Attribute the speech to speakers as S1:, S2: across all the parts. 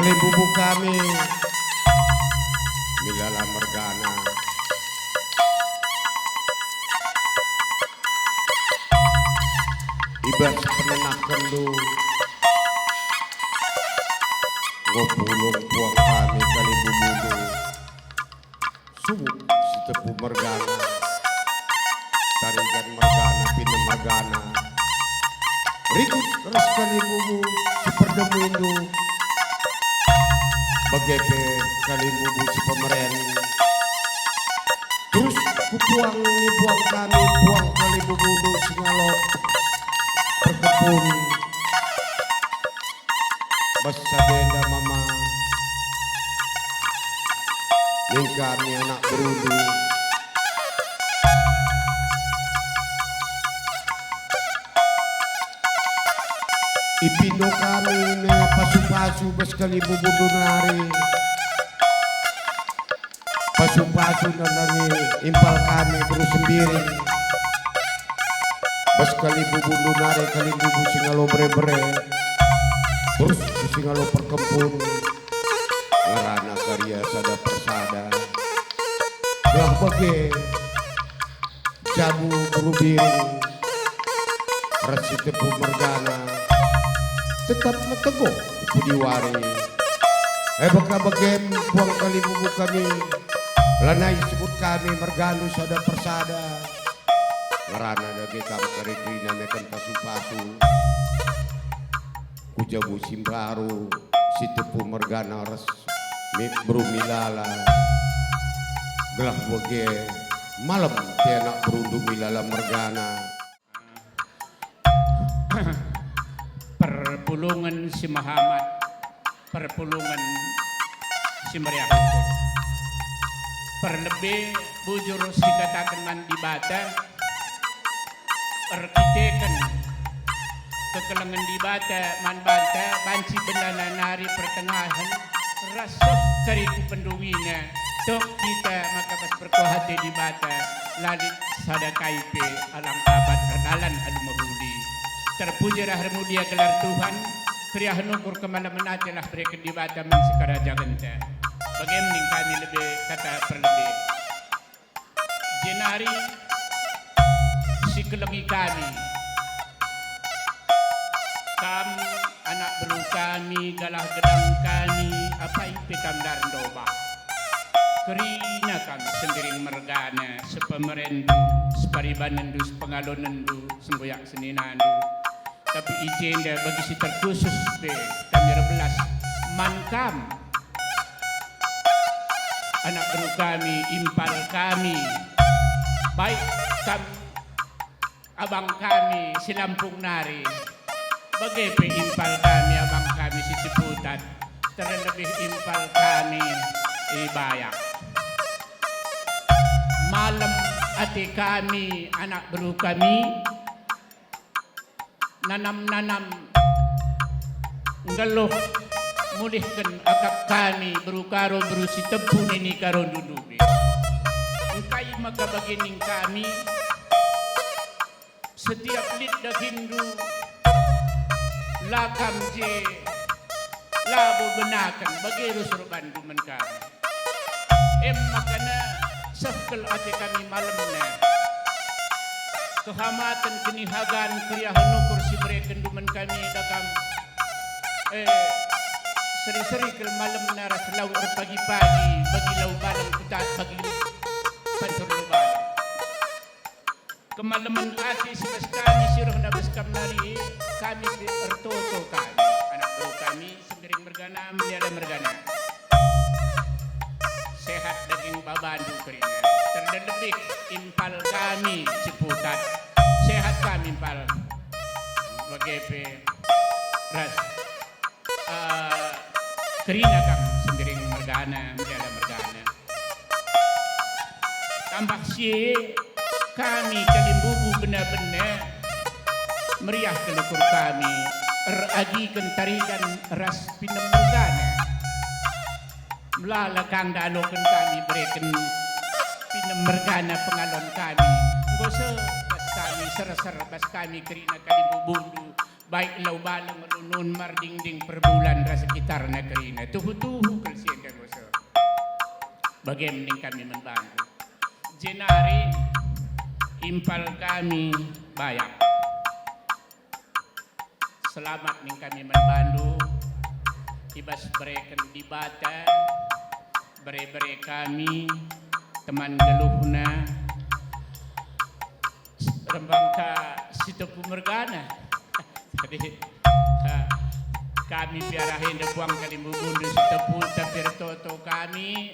S1: Kalimbubu kami milala mergana ibas penenak kendu ngopulung puang kami kalimbubu subuh si tepu mergana tarigan mergana pinem mergana rikut ras kalimbubu si perdemu indu bagepe kalimbubu si pemeren terus kupuang ni buang kami buang kalimbubu singalok perkepun basa benda mama ning kami anak berudu ipindo kami ne pasu-pasu bas kalimbubu nari pasu-pasu nanani impal kami terus sembiring bas kalimbubu nari kalimbubu singalo bre-bre terus singalo perkempun ngarana karya sada persada belah bage jabu berubiring resi tepu mergana tetap meteguh budiwari baka bagem buang kalimbubu kami lanai sebut kami merganu sada persada ngarana dage kam karikrina meken pasu-pasu kujabu simbaru si tepu mergana res mik brumilala gelah bage malam tenak berundung milala mergana
S2: perpulungan si Muhammad, perpulungan si Maria Hukum. Perlebih bujur si katakan mandi bata, perkitekan kekelengan di bata, man bata, banci benana nari pertengahan, rasuh kariku penduwina, tok kita maka pas perkuhati di bata, lalit sada kaipe alam abad perdalan adu mahuli. Terpujilah mulia gelar Tuhan, kriah nukur kemalaman adalah mereka di bata mensekaraja genta. Bagaimana kami lebih kata perlebih. Jenari si kelengi kami, anak beru kami, galah gedang kami, apa ipe kamdar doba. Kerina kami sendiri mergana, sepemerendu, separibanendu, sepengalonendu, semboyak seninandu. Tapi ijenda bagi si terkhusus be kami rebelas mankam anak beru kami impal kami baik abang kami si Lampung Nari bagi pe impal kami abang kami si Ciputat terlebih impal kami Bayak malam ati kami anak beru kami nanam-nanam ngeluh mulihkan akap kami berukaro berusi tepun ini karo dudubi engkai maka bagining kami setiap lidah Hindu lakam je labu benakan bagi rusurban dumen kami makana sefkel ate kami malamnya kehamatan kenihagan kriah nukur si mereka duman kami dakam seri-seri ke malam naras lau pagi-pagi bagi lau balang kutat bagi pancur lubang kemalaman ati sebas kami siruh nabas kamnari kami ertoto kami anak baru kami sendiri mergana meliada mergana sehat daging babandu kerina terlebih impal kami Ciputat sehat kami impal bagepe ras kerina kami sendiri mergana meliada mergana tambah si kami kalimbubu benar-benar meriah kelukur kami eragikan tarikan ras pinem mergana melalakang dalokan kami berikan pinem mergana pengalon kami gose bas kami ser-ser bas kami kerina kalimbubu baik lau balang lunun marding-ding per bulan ra sekitar negeri na tuhu-tuhu kalsian kan boso. Bagaimana kami membantu. Jenari impal kami bayak. Selamat ning kami membantu. Ibas bereken di bata. Bere-bere kami teman geluhna rembangka sitopu mergana. Jadi kami piarahin de buang kalimbu bundu sitopu tapi toto kami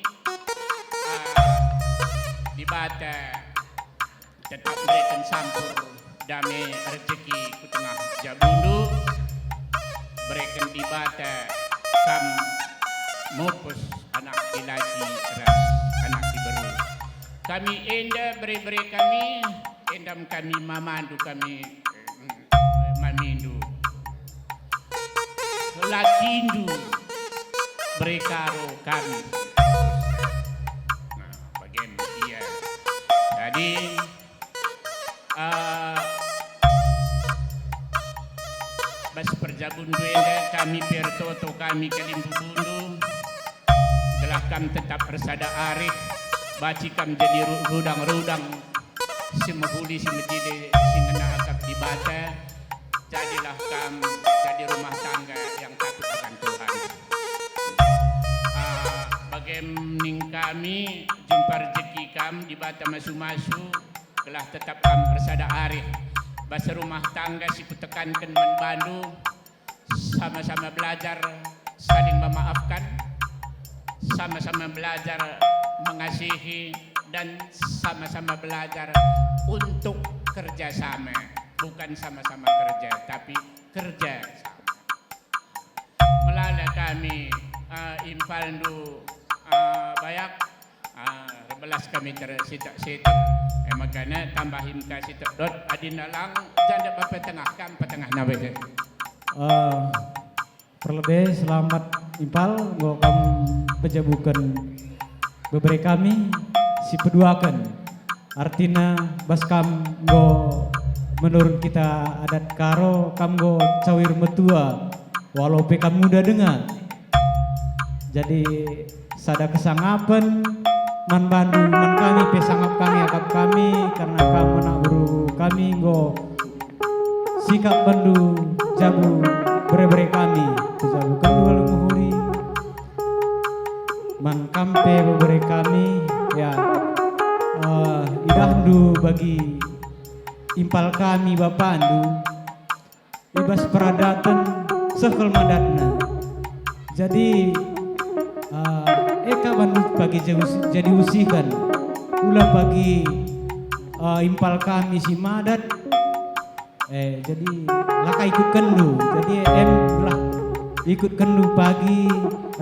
S2: di bata tetap berikan sampur damai rezeki ku tengah jabundu berikan di bata kam mopus anak laki ras anak diberu kami enda beri-beri kami endam kami mamandu kami mamindu lakindu berkaro kami. Nah bagaimana iya jadi bas perjabun duenda kami pertoto kami kalimbu bundu gelah kam tetap bersada arif baci kam jadi rudang-rudang si mahuli si menjadi si ngena akap di bata jadilah kam jadi rumah tangga yang takut akan Tuhan. Bagaimana kami jumpa rezeki kam di bata masu-masu gelah tetap kam bersada arif bahasa rumah tangga si kutekankan membantu sama-sama belajar saling memaafkan sama-sama belajar mengasihi dan sama-sama belajar untuk kerjasama bukan sama-sama kerja tapi kerja melala kami impaldu bayak belas kami tersitak-sitak makanya tambahin kasih dot adina lang janda bapak tengah kam petengah nawe
S3: perlebih selamat impal go kam pejabukan beberapa kami si peduakan artinya bas kam go menurut kita adat karo kam go cawir metua walau pe kam muda dengar jadi sada kesangapan man bandu man kami pe sangap kami akap kami karena kamu nak buru kami go sikap bandu jabu bere-bere kami jabu kedua lemuhuri man kampe bere kami ya idahdu bagi impal kami bapandu ibas peradatan sekel madatna jadi eka bandu bagi jadi usikan ulah bagi impal kami si madat jadi laka ikut kendu jadi lah ikut kendu pagi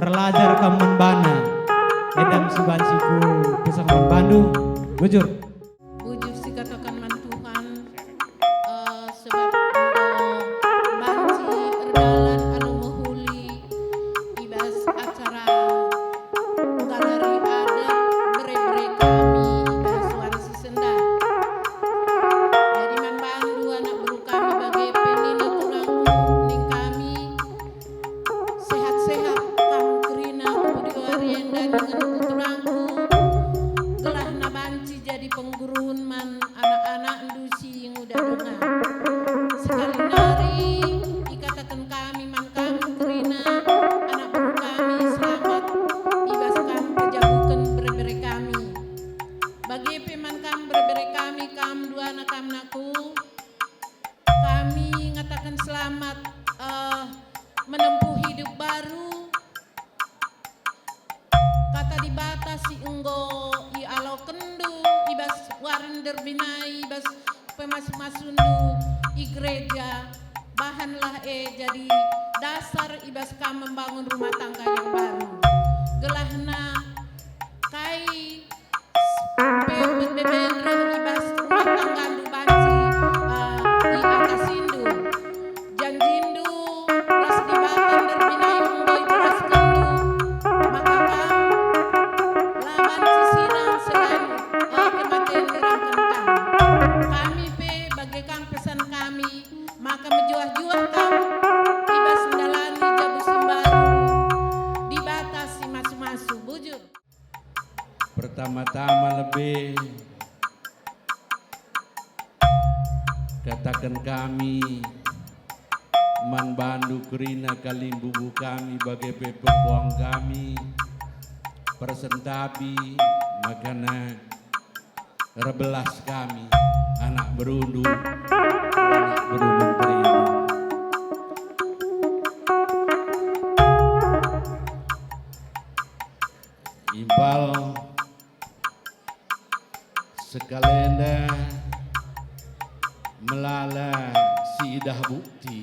S3: relajar kaman bana edam sibansiku besok bandu bujur
S4: bujur si katakan man Tuhan sebab banci erdalan anu mahuli ibas acara galeri adat bere-bere kami ibas warisi senda jadi man bandu anak buru kami bagi penina tulangku ning kami sehat-sehat kamu kerina budi warien dan dengan tulangku gelah nabanci jadi penggurun man anak-anak dusi yang udah dengar sekali nari ikatakan kami man kami kerina anak buru kami selamat ibas kami kejabukan berbere kami bagi peman kami berbere kami kam dua anak naku kami ngatakan selamat menempuh hidup baru kata dibatasi enggo i alo kendu ibas warender binai ibas pemas-masundu i gereja bahanlah jadi dasar ibas kam membangun rumah tangga yang baru gelahna kai bebenreh ibas rumah tangga du banci i atas indu janjindu ras dibatan derbinai enggo i beras kendu maka kam laban sisiran selain kematian derang kentang kami pe bagaikan pesan kami maka menjuah-juah kami
S5: pertama-tama lebih katakan kami man bandu kerina kalimbubu kami bagai pepepuang kami persentapi makana rebelas kami anak berundu kerina impal sekalenda melala si idah bukti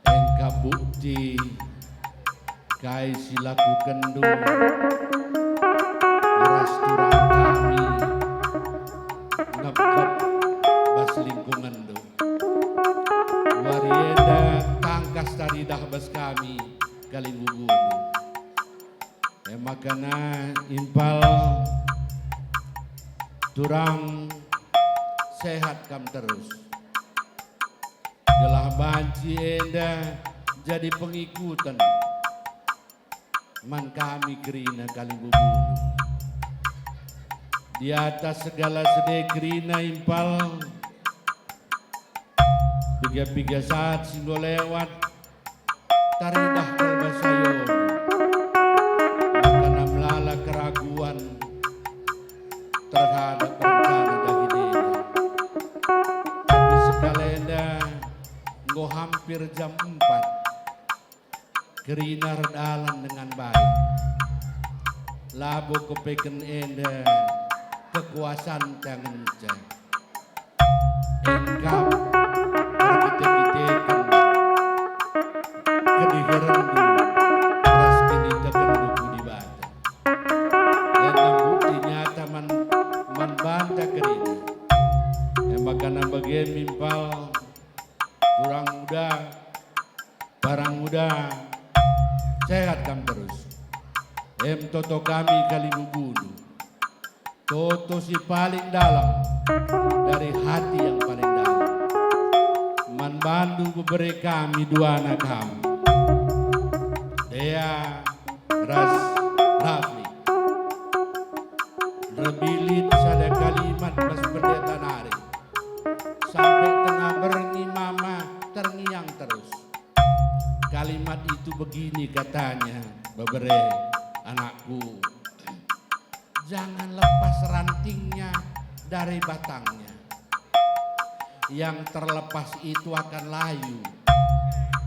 S5: engka bukti kai silaku kendu ras turang kami ngep-ngep bas lingkungan do warienda tangkas taridah bas kami kaling bubudu makana impal turang sehat kam terus gelah banci enda jadi pengikutan man kami kerina kaling bubudu di atas segala sedih kerina impal piga-piga saat singgo lewat taridah kalbasayon makana melala keraguan terhadap rencana dahidena tapi sekalenda nggo hampir jam 4 kerina redalan dengan baik labo kepeken enda kekuasaan tangan cai engkau tergite-gitekan kediherendu ras kini tekendu budi bata engkau bukti nyata man banta kerina makana bagian mimpal kurang muda barang muda sehat kam terus toto kami kali bubudu toto si paling dalam dari hati yang paling dalam man bandu beberi kami dua anak kami Dea Ras Rafli rebilit sada kalimat pas pendeta nari sampai tengah berengi mama terngiang terus kalimat itu begini katanya bebere anakku jangan lepas rantingnya dari batangnya yang terlepas itu akan layu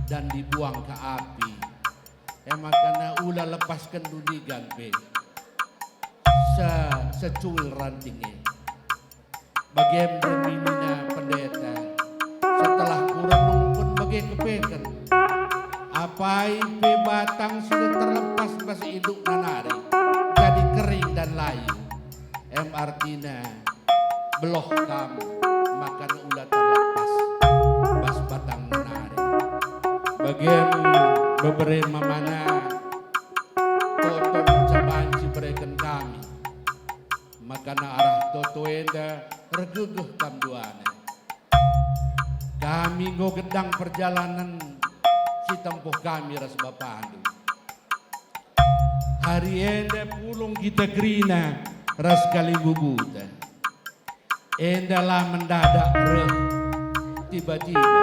S5: dan dibuang ke api makanya ulah lepaskan dunigan be secuil rantingnya bagian bermininya pendeta setelah kurenung pun bagai kepeken apai pe batang sudah terlepas pas hidup nanari jadi kering dan layu artinya beloh kamu makan ulat terlepas bas batang nanari bagian beberapa mana toto mencabanci berikan kami makana arah toto enda regeguh kam duana kami go gedang perjalanan si tempuh kami ras bapandu hari enda pulung kita kerina ras kali bubuta enda lah mendadak reh tiba-tiba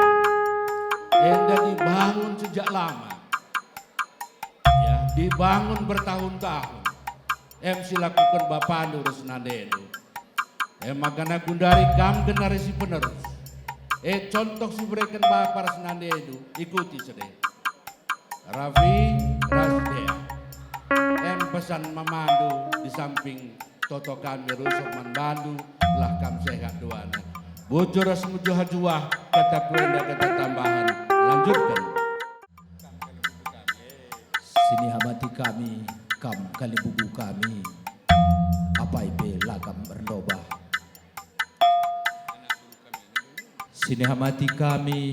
S5: enda dibangun sejak lama ya dibangun bertahun-tahun silakukan bapandu ras nadedo makana gundari kam generasi penerus contoh si berikan bapak ras nadedo ikuti sedih Raffi Rasdea pesan memandu di samping toto kami rusuk manbandu telah kam sehat duana bujur semuju hajuah kata kuenda kata tambahan lanjutkan
S6: sini hamati kami kam kali bubu kami apa ibe lakam berdoba sini hamati kami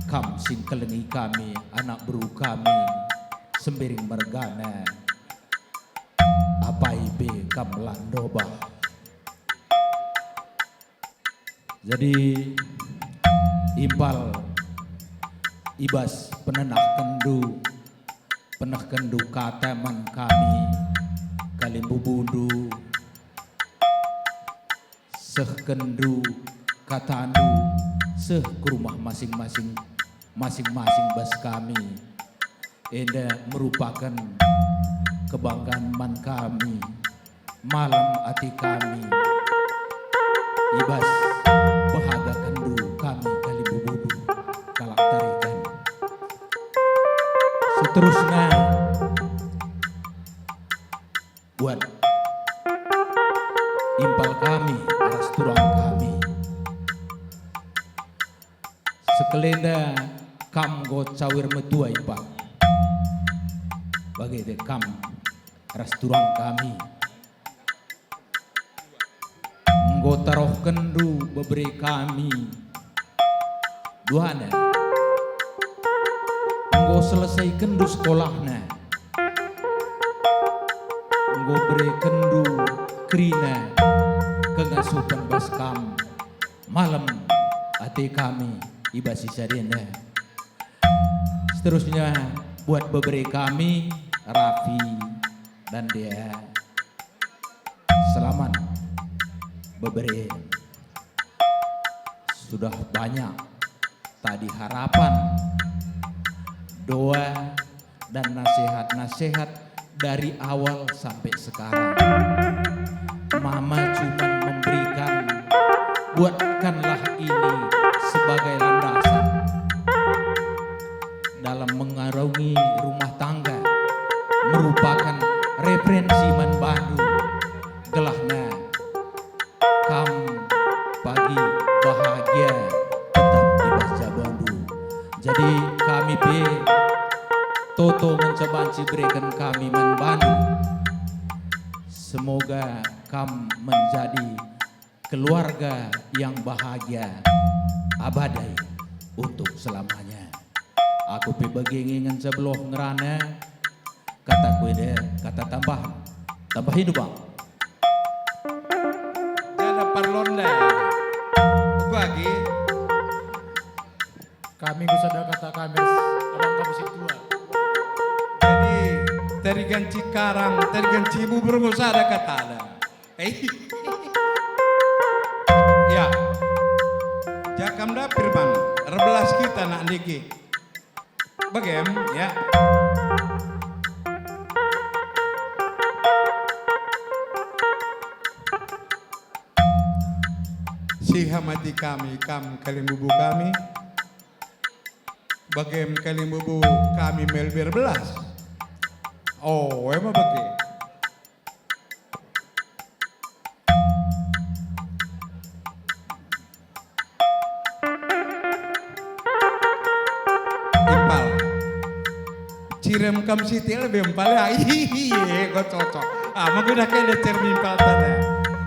S6: kam sing kelengi kami anak beru kami sembiring mergana apa ibe kam landoba jadi impal ibas penenah kendu kateman kami Kalimbubundu seh kendu katandu seh ke rumah masing-masing bas kami. Enda merupakan kebanggaan man kami, malam hati kami, ibas bahagia kendu kami Kalimbubundu kalak tarikan. Seterusnya buat impal kami, restoran kami. Sekelenda kam go cawir metua impal. Bagi de kam restoran kami. Nggo taruh kendu beberi kami. Duana. Nggo selesai kendu sekolahna. Nggo beri kendu krina kengasupan baskam malam hati kami iba sisa denda. Seterusnya buat beberi kami Raffi dan dia selamat beberi. Sudah banyak tadi harapan, doa dan nasihat-nasihat dari awal sampai sekarang. Mama cuma memberikan, buatkanlah ini sebagai landasan dalam mengarungi rumah tangga, merupakan referensi man Bandung. Gelahnya kam pagi bahagia tetap di Baca Bandung. Jadi kami Toto mencoba berikan kami man Bandung. Semoga kam menjadi keluarga yang bahagia abadai untuk selamanya. Aku begingin sebelah ngerana kata kue deh kata tambah hidup bang.
S5: Ada parlonda. Bagi
S3: Kami gusada kata kami abang kami si tua.
S5: jadi terigan Cikarang, terigan Cibubur usah ada kata ada. Ya. Jakam dapir bang, rebelas kita nak diki. Bagem ya. Si hamati kami, kam Kalimbubu kami. Bagem Kalimbubu kami melber belas. Oh, emang bagi. Impal. Cirem kam siti lebih empal ya. Iya, kok cocok. Mungkin kayak ada cermin impal tadi.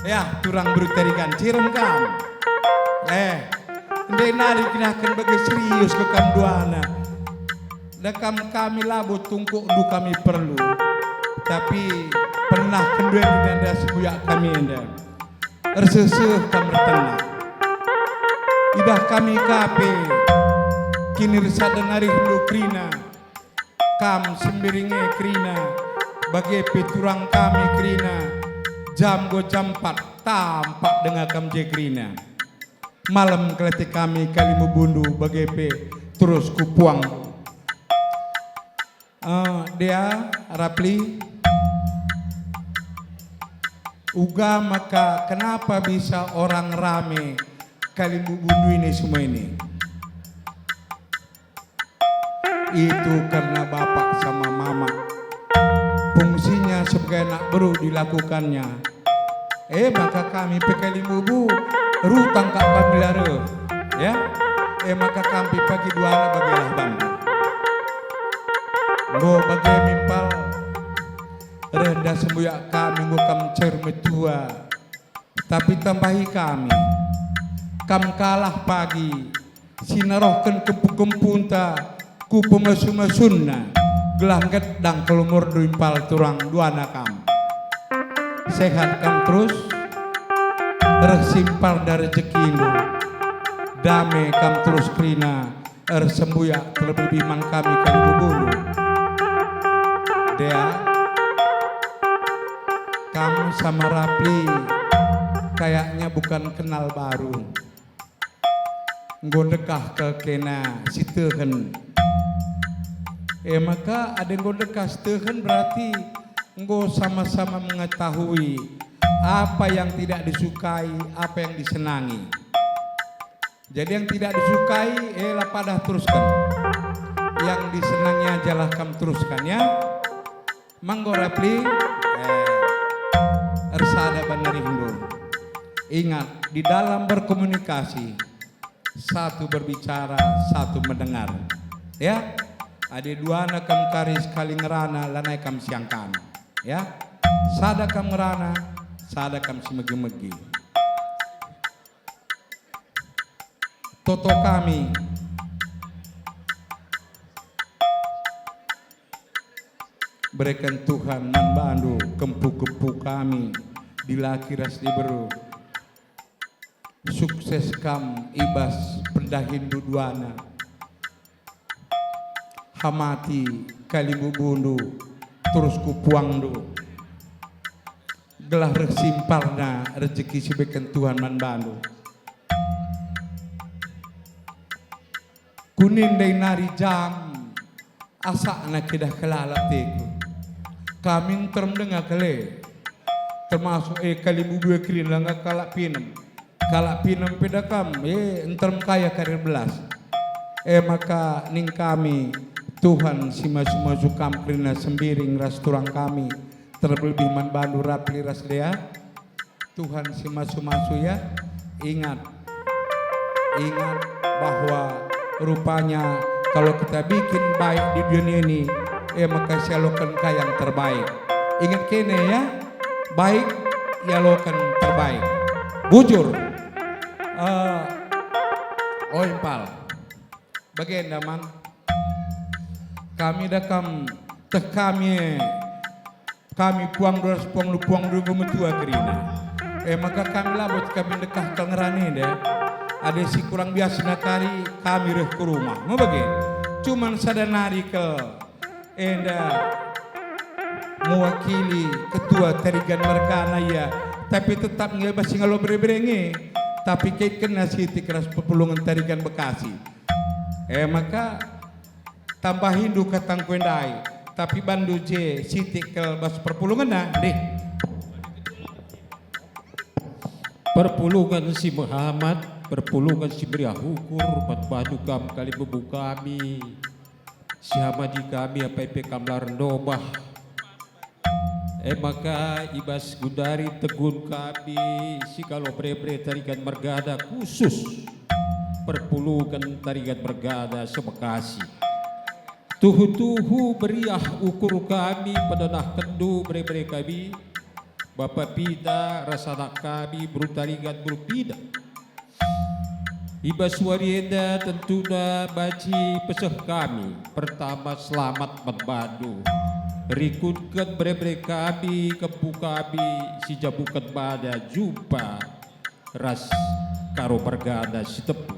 S5: Ya, turang berutarikan cirem kam. Ndai nari kinakan bagi serius ke kam duana. Dekam kami labu tungku du kami perlu. Tapi pernah kendua di danda sebuyak kami enda. Erseseh kam bertenang. Idah kami kape. Kini resada nari hendu krina. Kam sembiringe krina. Bagi peturang kami krina. Jam 4 tampak dengan kam je krina. Malam keleti kami Kalimbubundu bagepe terus kupuang. Dia Rapli uga maka kenapa bisa orang rame Kalimbubundu ini semua ini? Itu karena bapak sama mama fungsinya sebagai anak baru dilakukannya. Maka kami Kalimbubu rutang kak pamilare ya. Maka kami pagi dua anak bagilah bambu. Go bagai mimpal rendah sembuyak kami ngukam cermetua. Tapi tambahi kami kam kalah pagi sinarohkan kempu-kempunta ku pemesu-mesunna gelang gedang kelumur duimpal turang dua nakam. Sehat kam terus tersimpal dari rezekimu. Dame kam terus krina sembuyak terlebih bimang kami Kalimbubundu. Dea sama Rapli kayaknya bukan kenal baru. Nggo dekah ke kena siteuheun. Maka ada nggo dekah siteuheun berarti nggo sama-sama mengetahui apa yang tidak disukai, apa yang disenangi. Jadi yang tidak disukai lah pada teruskan. Yang disenangi ajalah kam teruskan ya. Manggo Rapli Ersada Banarindo. Ingat, di dalam berkomunikasi satu berbicara, satu mendengar. Ya. Ada dua anak kam kari sekali ngerana lanai kam siangkan. Ya. Sada kam ngerana, sada kam simegi-megi. Toto kami berikan Tuhan membantu kempu-kempu kami di lakiras di beru. Sukses kam ibas pendahindu duana. Hamati kalimu bundu terus kupuangdu. Gelah resimparna rezeki sebekan Tuhan membantu. Kunin day nari jam asa na kidah kelalateku. Kami termendengar kele termasuk kalimu dua krin langga kalak pinem pedakam enterm kaya karir belas maka ning kami Tuhan si masu kam krina sembiring ras turang kami terlebih man bandu Rapli ras dea Tuhan si masu ya ingat bahwa rupanya kalau kita bikin baik di dunia ini maka saya lakukan yang terbaik. Ingat kene ya, baik ya lakukan terbaik. Bujur, Impal, bagaimana man? Kami dakam teh kami puang dua metua kerina. Maka kami labot kami dekah kengerane deh. Ada si kurang biasa nakari kami reh ke rumah. Mau bagaimana? Cuman sadanari ke mewakili ketua Tarigan Mergana ya, tapi tetap nggak masih ngalo berenge, tapi kayak kena siti keras pepulungan Tarigan Bekasi. Maka tambah Hindu katang kuendai, tapi bandu je siti ke bas perpulungan nah deh.
S6: Perpulungan si Muhammad, perpulungan si Beriah Hukur, badu kam kali bebu kami. Siapa di kami apa ipe kamlar dobah. Maka ibas gudari tegun kami si kalau bre Tarigan Mergada khusus perpulungan Tarigan Mergada sebekasi. Tuhu Beriah Ukur kami pedanah kendu bre kami. Bapak Pida rasana kami berutarigan berpida. Ibas warienda tentuna baci peseh kami. Pertama selamat membadu. Rikutkan bre kami kempu kami si jabukan bada jumpa ras karo Mergana si tepu.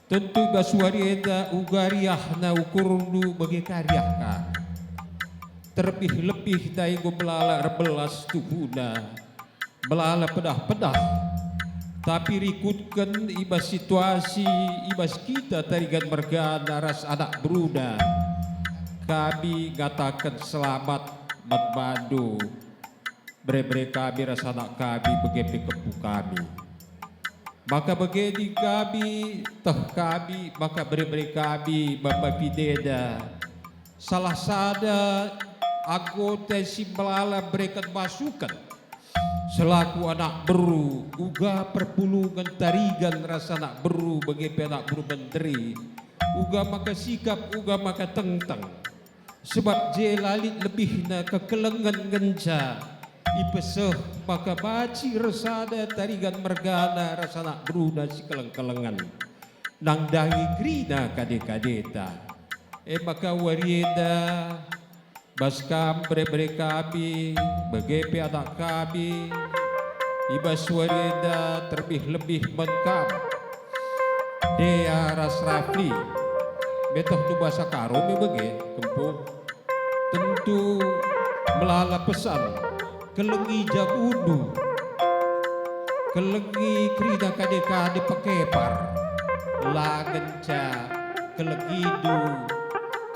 S6: Tentu ibas warienda ugariah na ukurundu bagi karyah kami. Terlebih daigo belala rebelas tuhuna. Belala pedah-pedah. Tapi rikutkan ibas situasi ibas kita Tarigan Mergana ras anak beruda. Kami katakan selamat membantu bre kami ras anak kami begepe kempu kami. Maka begini kami teh kami maka bre kami Bapak Pideda salah sada anggota si belala berikan masukan selaku anak beru uga perpulungan Tarigan rasa anak beru bagi anak beru menteri uga maka sikap uga maka tentang sebab je lalit lebih na kekelengan genca ipeseh maka baci resada Tarigan Mergana rasa anak beru na si keleng-kelengan nang dangi krina kade-kadeta maka warienda baskam bre kami, begepe anak kami, ibas warienda terlebih menkam. Dea ras Rapli, betoh tu bahasa karo me bege kempu. Tentu melala pesan kelengi jabudu, kelengi krida kade-kade pekepar, lagenca kelegidu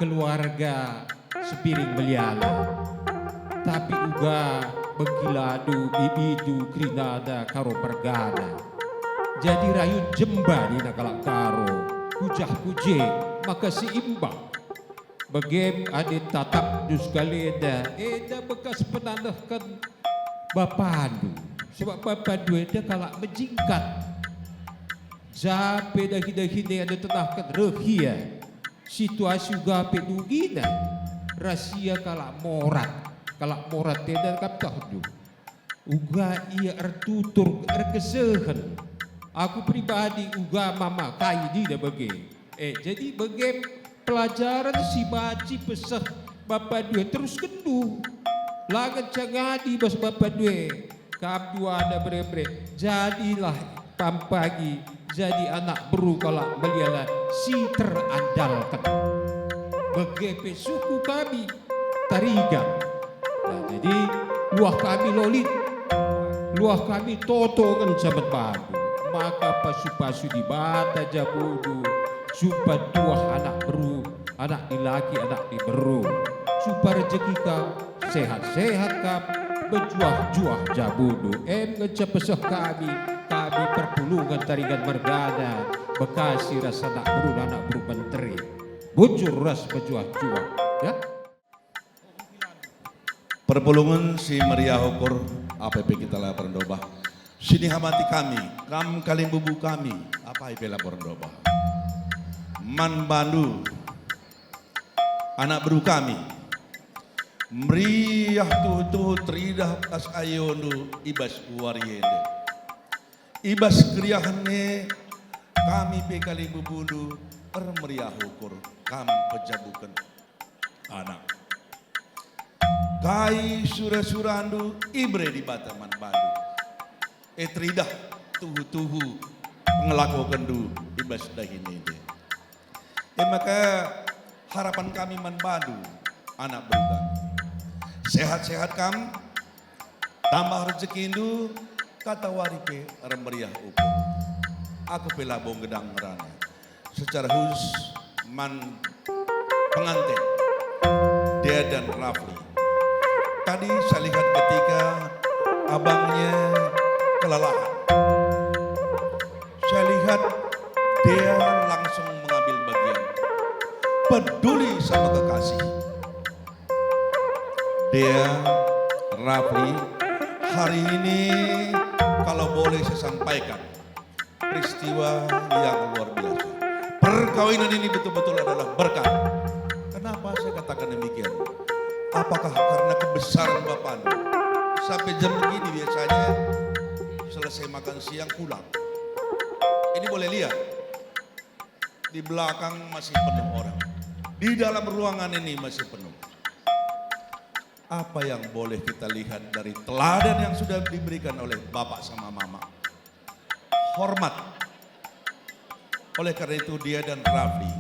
S6: keluarga sepiring beliala, tapi uga begiladu bibidu krinada karo pergana, jadi rayu jemba di nakalak karo, kujah kuje maka seimbang. Bagem adit tatap dus galeda, eda bekas penandahkan bapadu, sebab bapadu eda kalak menjingkat. Jape dahi-dahi ada tenahkan rehia, situasi gape dugina, rahasia kalak morat eda kaptahdu. Uga ia ertutur erkesehan, aku pribadi uga mama kai di bagi. Jadi bagem pelajaran si baci pesah bapak dua terus kendu lagat cangadi bas bapak dua kam dua ada bre-bre jadilah pampagi jadi anak beru kalau belialah si terandalkan begepe suku kami tarigan. Nah, jadi luah kami lolit, luah kami toto kan sahabat badu, maka pasu-pasu di bata jabudu supaya dua anak beru, anak di laki, anak di beru, supaya rezeki kau sehat-sehat kau, berjuah-juah jabudu. Ngecap pesah kami perpulungan tarigan mergana, Bekasi rasa anak beru menteri, bujur ras berjuah-juah, ya.
S7: Perpulungan si meriah ukur APP kita laporan dobah. Sini hamati kami, kam kaling bubu kami, apa IP laporan dobah. Man Bandu, anak beru kami, meriah tuh tridah tas ayonu ibas wariende, ibas kriahane kami pekali bubudu meriah ukur kam pejabukan anak, kai sura-surandu ibre di Bataman Bandu, tridah tuhu ngelaku kendu ibas dahini de. Maka harapan kami manbadu anak beru kami. Sehat-sehat kami, tambah rezeki indu, kata waripe meriah ukur. Aku pelabong gedang merana. Secara khusus man pengantin, dia dan Rafli. Tadi saya lihat ketika abangnya kelelahan. Saya lihat dia langsung mengambil bagian, peduli sama kekasih. Dia, Rafli, hari ini kalau boleh saya sampaikan peristiwa yang luar biasa. Perkawinan ini betul-betul adalah berkah. Kenapa saya katakan demikian? Apakah karena kebesaran Bapak? Sampai jam begini biasanya selesai makan siang pulang. Ini boleh lihat. Di belakang masih penuh orang. Di dalam ruangan ini masih penuh. Apa yang boleh kita lihat dari teladan yang sudah diberikan oleh Bapak sama Mama? Hormat. Oleh karena itu dia dan Rafli,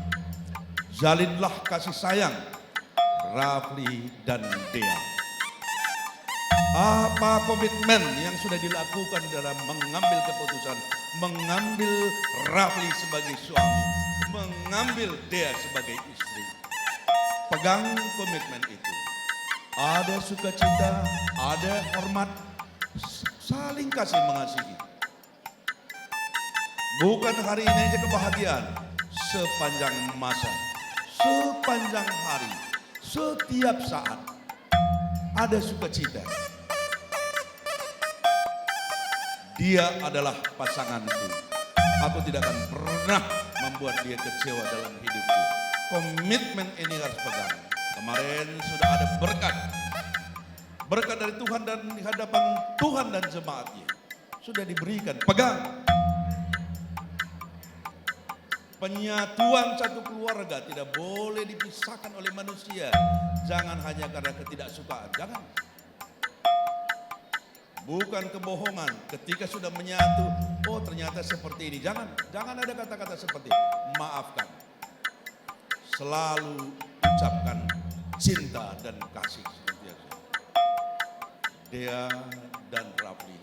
S7: jalinlah kasih sayang Rafli dan Dea. Apa komitmen yang sudah dilakukan dalam mengambil keputusan, mengambil Rafli sebagai suami, mengambil Dea sebagai istri. Pegang komitmen itu. Ada sukacita, ada hormat, saling kasih mengasihi. Bukan hari ini aja kebahagiaan, sepanjang masa, sepanjang hari, setiap saat ada sukacita. Dia adalah pasanganku. Aku tidak akan pernah membuat dia kecewa dalam hidupku. Komitmen ini harus pegang. Kemarin sudah ada berkat. Berkat dari Tuhan dan di hadapan Tuhan dan jemaatnya. Sudah diberikan. Pegang. Penyatuan satu keluarga tidak boleh dipisahkan oleh manusia. Jangan hanya karena ketidaksukaan. Jangan. Bukan kebohongan. Ketika sudah menyatu, oh ternyata seperti ini. Jangan ada kata-kata seperti maafkan. Selalu ucapkan cinta dan kasih. Dea dan Rafli.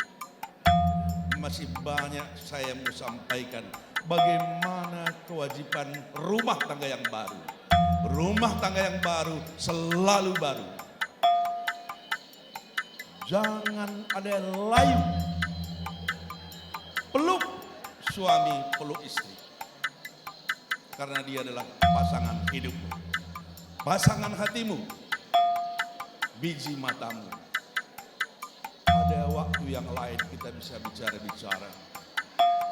S7: Masih banyak saya mau sampaikan bagaimana kewajiban rumah tangga yang baru. Rumah tangga yang baru selalu baru. Jangan ada yang layu. Peluk suami, peluk istri. Karena dia adalah pasangan hidupmu, pasangan hatimu, biji matamu. Ada waktu yang lain kita bisa bicara-bicara.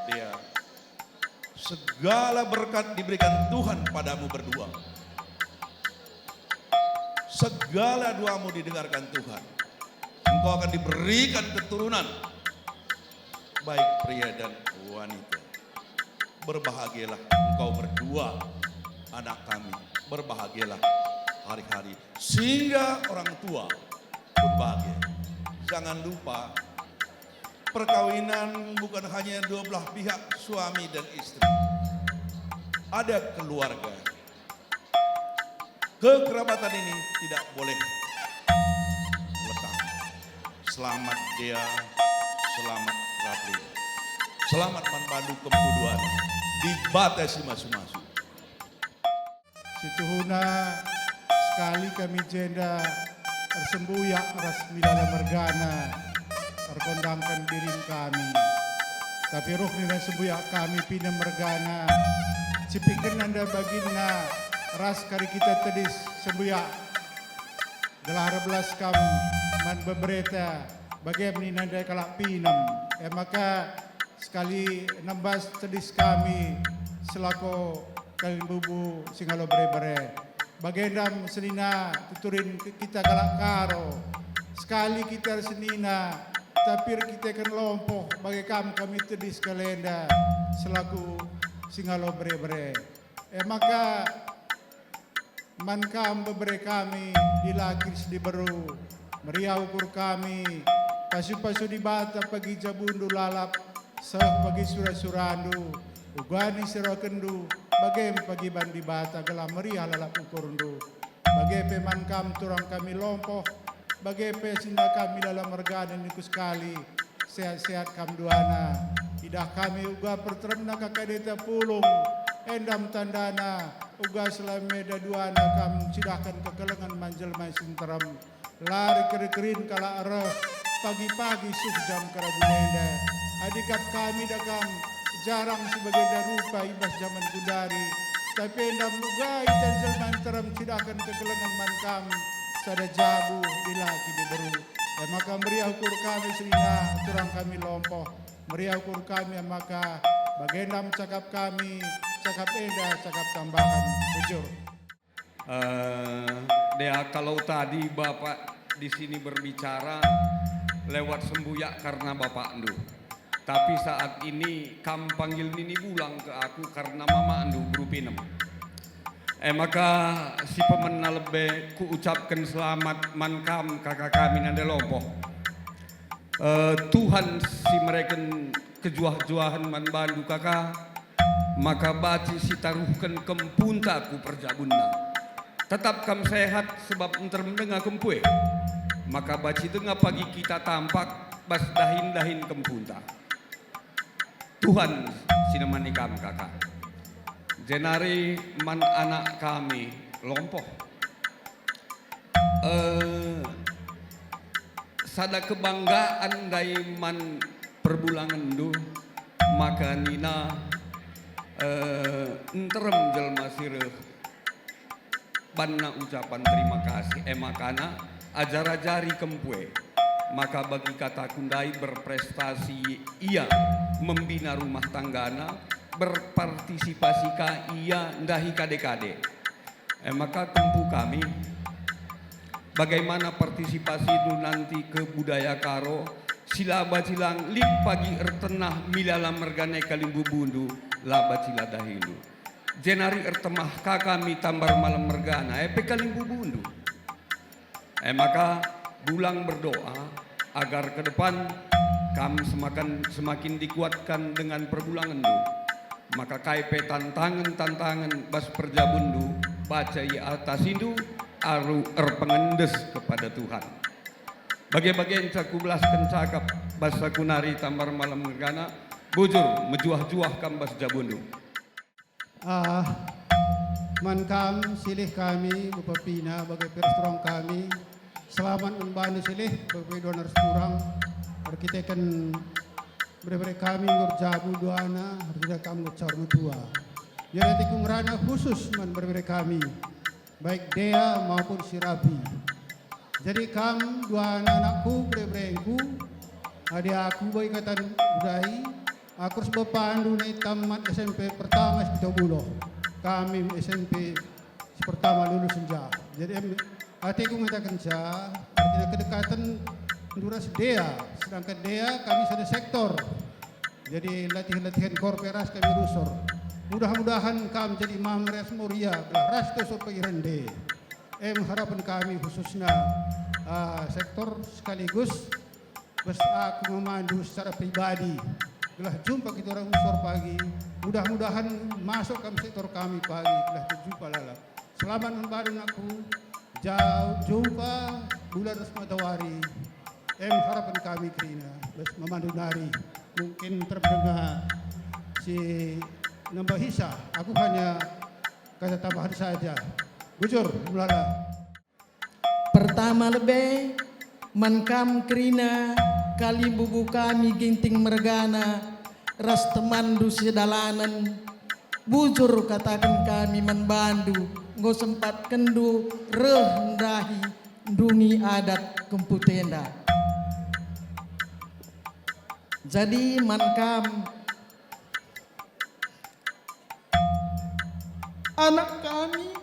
S7: Dia, segala berkat diberikan Tuhan padamu berdua. Segala doamu didengarkan Tuhan. Engkau akan diberikan keturunan, baik pria dan wanita. Berbahagialah engkau berdua, anak kami. Berbahagialah hari-hari, sehingga orang tua pun bahagia. Jangan lupa, perkawinan bukan hanya dua belah pihak, suami dan istri. Ada keluarga. Kekerabatan ini tidak boleh letak. Selamat Dea, selamat Rafli, selamat Manpandu Kempuduan, dibatasi masing-masing.
S5: Situhuna sekali kami jenda tersembuyak ras milala mergana terkondangkan diri kami. Tapi roh nina sembuyak kami pina mergana cipikan anda bagina ras kari kita tedis sembuyak gelar belas kam man bebereta bagaimana nanda kalak pinam. Maka sekali nambas tedis kami selaku kalian bubu singalo bere-bere. Bagendam senina tuturin kita galak karo. Sekali kita senina tapi kita kan lompoh bagi kami tedis kalenda selaku singalo bere-bere. Maka mankam bebre kami dilakis di beru meriah ukur kami pasu-pasu di bata pagi jabundu lalap sah pagi surah-surandu ugani sirakendu bagai pagi bandi bata gelam meriah lalap ukurundu bagai pemankam turang kami lompoh bagai pesinda kami dalam mergana niku sekali sehat-sehat kam duana idah kami uga perteremna kakadeta pulung endam tandana uga selameda duana kam sidahkan kekelengan manjel maisin teram lari kerin kala arah pagi-pagi suh jam karabunenda adikat kami dagam jarang sebagai darupa ibas zaman kudari tapi endam uga itanjel manteram sidahkan kekelengan mankam sada jabu dilaki di beru maka meriah ukur kami serina turang kami lompoh meriah ukur kami maka bagendam cakap kami cakap enda, cakap tambahan, jujur.
S6: Dea, kalau tadi Bapak di sini berbicara lewat sembuyak karena Bapak Andu. Tapi saat ini kam panggil Nini Bulang ke aku karena Mama Andu berupinem. Maka si pemena lebih ku ucapkan selamat mankam kakak kami nanda lompoh. Tuhan si mereka kejuah-juahan man bandu kakak. Maka baci si taruhkan kempunta ku perjabunda. Tetap kam sehat sebab enter mendengar kempue. Maka baci tengah pagi kita tampak bas dahin-dahin kempunta. Tuhan sinemani kam kakak. Jenari man anak kami lompoh. Sada kebanggaan dari man perbulangan du. Maka Nina enterem jelma sireh banna ucapan terima kasih makana ajar-ajari kempue maka bagi kata kundai berprestasi ia membina rumah tanggana berpartisipasi ka ia ndahi kade-kade maka tempu kami bagaimana partisipasi itu nanti ke budaya karo silaba cilang lip pagi ertenah milala mergane kalimbu bundu laba cila dahulu jenari ertemah kakami tambar malam mergana kalimbu bundu maka Bulang berdoa agar ke depan kami semakin dikuatkan dengan perbulangan du maka KP tantangan bas perjabundu baca i atas indu aru erpengendes kepada Tuhan
S8: Bagai-bagai caku belas kencakap bahasa kunari tambar malam negana bujur mejuah-juah kambas jabundu.
S9: Mankam silih kami Bupapina bagai perstrong kami selamat membantu silih bagai donor kurang kita kan berbeda kami ngurjabu duana tidak kamu cor mutua jadi tikung rana khusus man berbeda kami baik Dea maupun si Rabi. Jadi kam dua anakku berebengku adik aku baik kata budai aku harus berpandu naik tamat SMP pertama di Bulo kami SMP pertama lulus senja jadi hatiku mengatakan senja artinya kedekatan duras Dea sedangkan Dea kami sudah sektor jadi latihan-latihan korperas kami rusor mudah-mudahan kami jadi mamres Moria belah rasto sopai rende harapan kami khususnya sektor sekaligus bes aku memandu secara pribadi belah jumpa kita orang usor pagi mudah-mudahan masuk ke sektor kami pagi belah jumpa lala selamat membantu aku jumpa bulan Resmatawari harapan kami kerina bes memandu nari mungkin terdengar si nambah hisa aku hanya kata tambahan saja bujur mulala.
S10: Pertama lebih mankam kerina kali bubu kami ginting mergana ras temandu sedalanan bujur katakan kami membandu ngo sempat kendu rendahi dungi adat kemputenda jadi mankam anak kami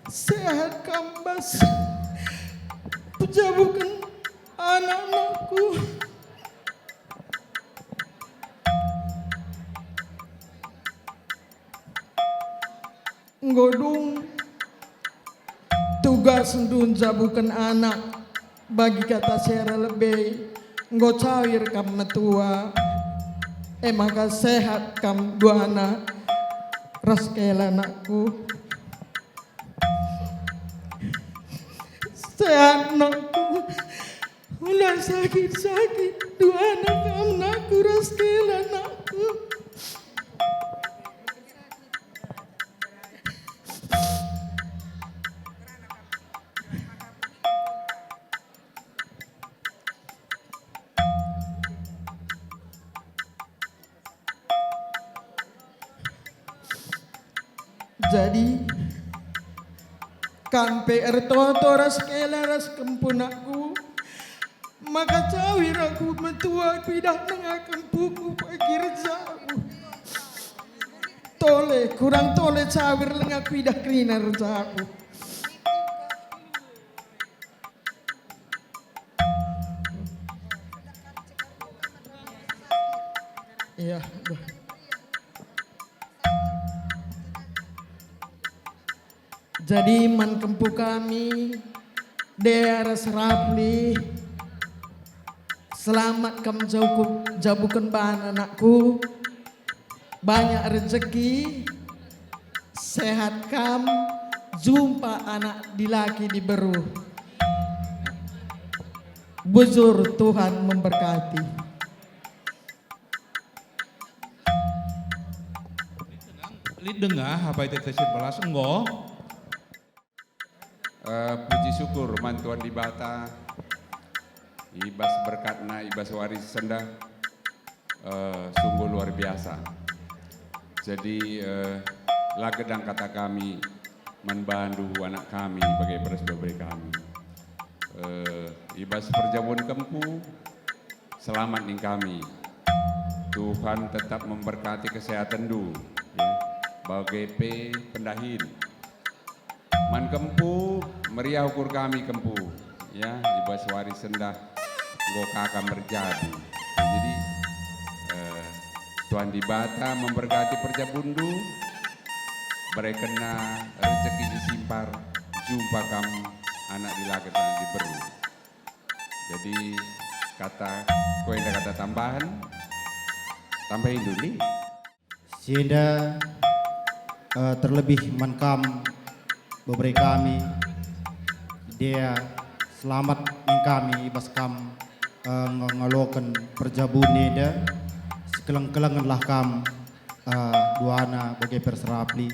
S10: sehat kambas pejabukan anak-anakku ngodung tugas ndun jabukan anak bagi kata sera lebih nggo cawir kam metua maka sehat kam dua anak ras kela anakku sehat anakku udah sakit-sakit dua anak anakku ras kela anakku jadi kampe ertoto ras kela ras kempunaku maka cawir aku metua pidah nengah kempuku pagi rezaku tole kurang tole cawir lengah pidah kerina rezaku iya jadi man kempu kami daerah Serapli selamat kam jabukan bahan anakku banyak rezeki sehat kam jumpa anak dilaki diberu bujur Tuhan memberkati.
S6: Lidengah apa itu tesir belas enggak?
S11: Puji syukur mantuan di Bata ibas berkatna ibas waris senda sungguh luar biasa jadi lagedang kata kami membantu anak kami bagai beres kami ibas perjamuan kempu selamat ning kami Tuhan tetap memberkati kesehatan du ya, bagai pendahin man kempu meriah ukur kami kempu ya ibas waris sendah goka akan berjadi jadi Tuhan di Bata memberkati perjabundu berekena rezeki disimpar jumpa kamu anak dilaget dan diberi jadi kata tambahan tambahin dulu
S1: Sehingga terlebih mankam beberapa kami
S9: dia selamat ning kami ibas kam ngaloken perjabune dia sekeleng-kelengan lah kam duana bagai perserapli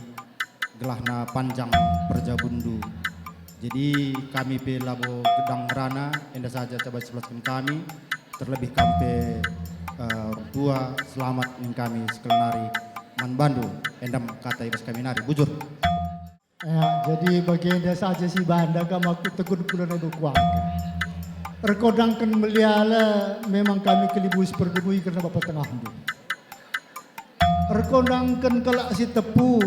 S9: gelahna panjang perjabundu. Jadi kami pe labo gedang rana enda saja coba sebelaskan kami terlebih kampe orang tua selamat ning kami sekelenari man bandu endam kata ibas kami nari bujur.
S12: Ya, jadi bagian saja si banda kamu aku tegur bulan ada keluarga. Rekodangkan meliala memang kami kelibui seperdebui karena bapak tengah hidup. Rekodangkan kalau si tepu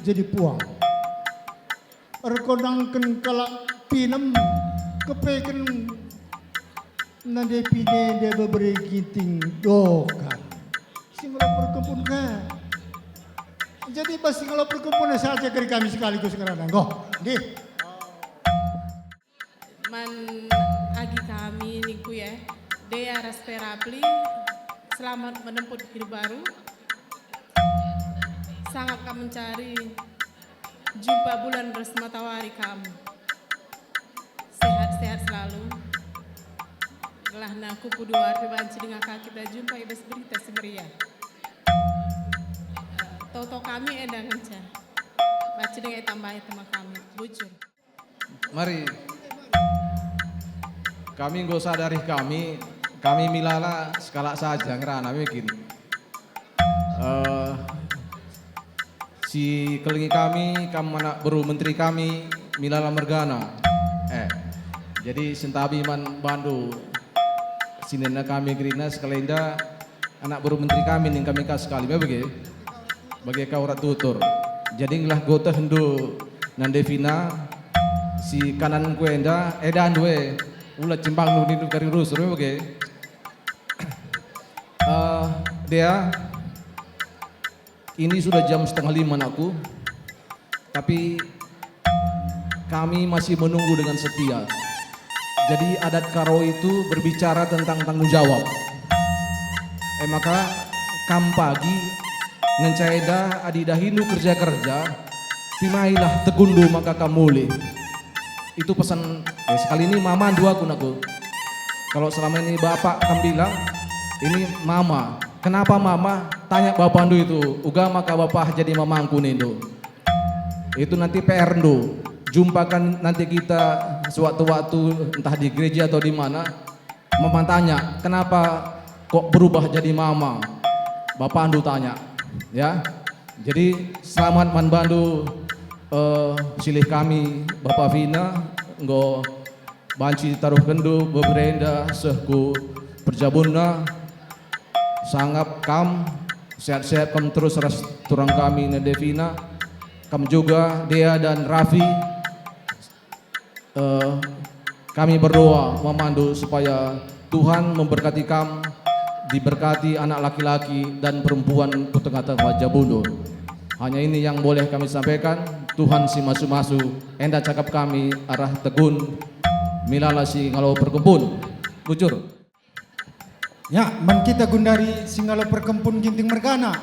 S12: jadi puang. Rekodangkan kalau pinem kepekan nanti pine dia berberi ginting dokan. Singgal perkebun kan. Jadi pasti kalau perkumpulan saja dari kami sekaligus kerana go, di.
S4: Man agi kami niku ya, Dea Rasterapli, selamat menempuh hidup baru. Sangat kami mencari jumpa bulan resmatawari kamu. Sehat-sehat selalu. Gelahna kupu dua banci dengan kaki kita jumpa ibas berita semeriah. Toto kami edang kenca. Baca dengan tambah tema kami, bujur.
S13: Mari kami nggak sadari kami milala skala saja ngerana mungkin. Si kelingi kami anak baru menteri kami milala mergana. Jadi sentabi man bandu sinena kami gerina sekalenda anak baru menteri kami ning kami kas sekali begitu. Bagi kau rat tutur. Jadi ngelah gota hendu nandevina si kanan kuenda edan due ulah cimbang nu nindu kari rus bagi. Dia ini sudah jam 4:30 anakku, tapi kami masih menunggu dengan setia. Jadi adat karo itu berbicara tentang tanggung jawab. Maka kam pagi ngencaida adidahindu kerja-kerja timailah tegundu maka kamuli. Itu pesan sekali ini mama dua kunaku. Kalau selama ini bapak kamu bilang ini mama. Kenapa mama? Tanya bapak ndu itu. Uga maka bapak jadi mamangku nindo. Itu nanti PR ndu. Jumpakan nanti kita sewaktu-waktu entah di gereja atau di mana. Mama tanya, kenapa kok berubah jadi mama? Bapak ndu tanya. Ya, jadi selamat man bandu silih kami Bapak Vina nggo banci taruh kendu beberenda sehku perjabunna sanggap kam sehat-sehat kam terus ras turang kami Devina kam juga Dea dan Raffi kami berdoa memandu supaya Tuhan memberkati kam diberkati anak laki-laki dan perempuan ke tengah-tengah Jabundu. Hanya ini yang boleh kami sampaikan. Tuhan si masu-masu enda cakap kami arah tegun milala si ngalo perkempun. Bujur.
S12: Ya, man kita gundari singalo perkempun ginting mergana.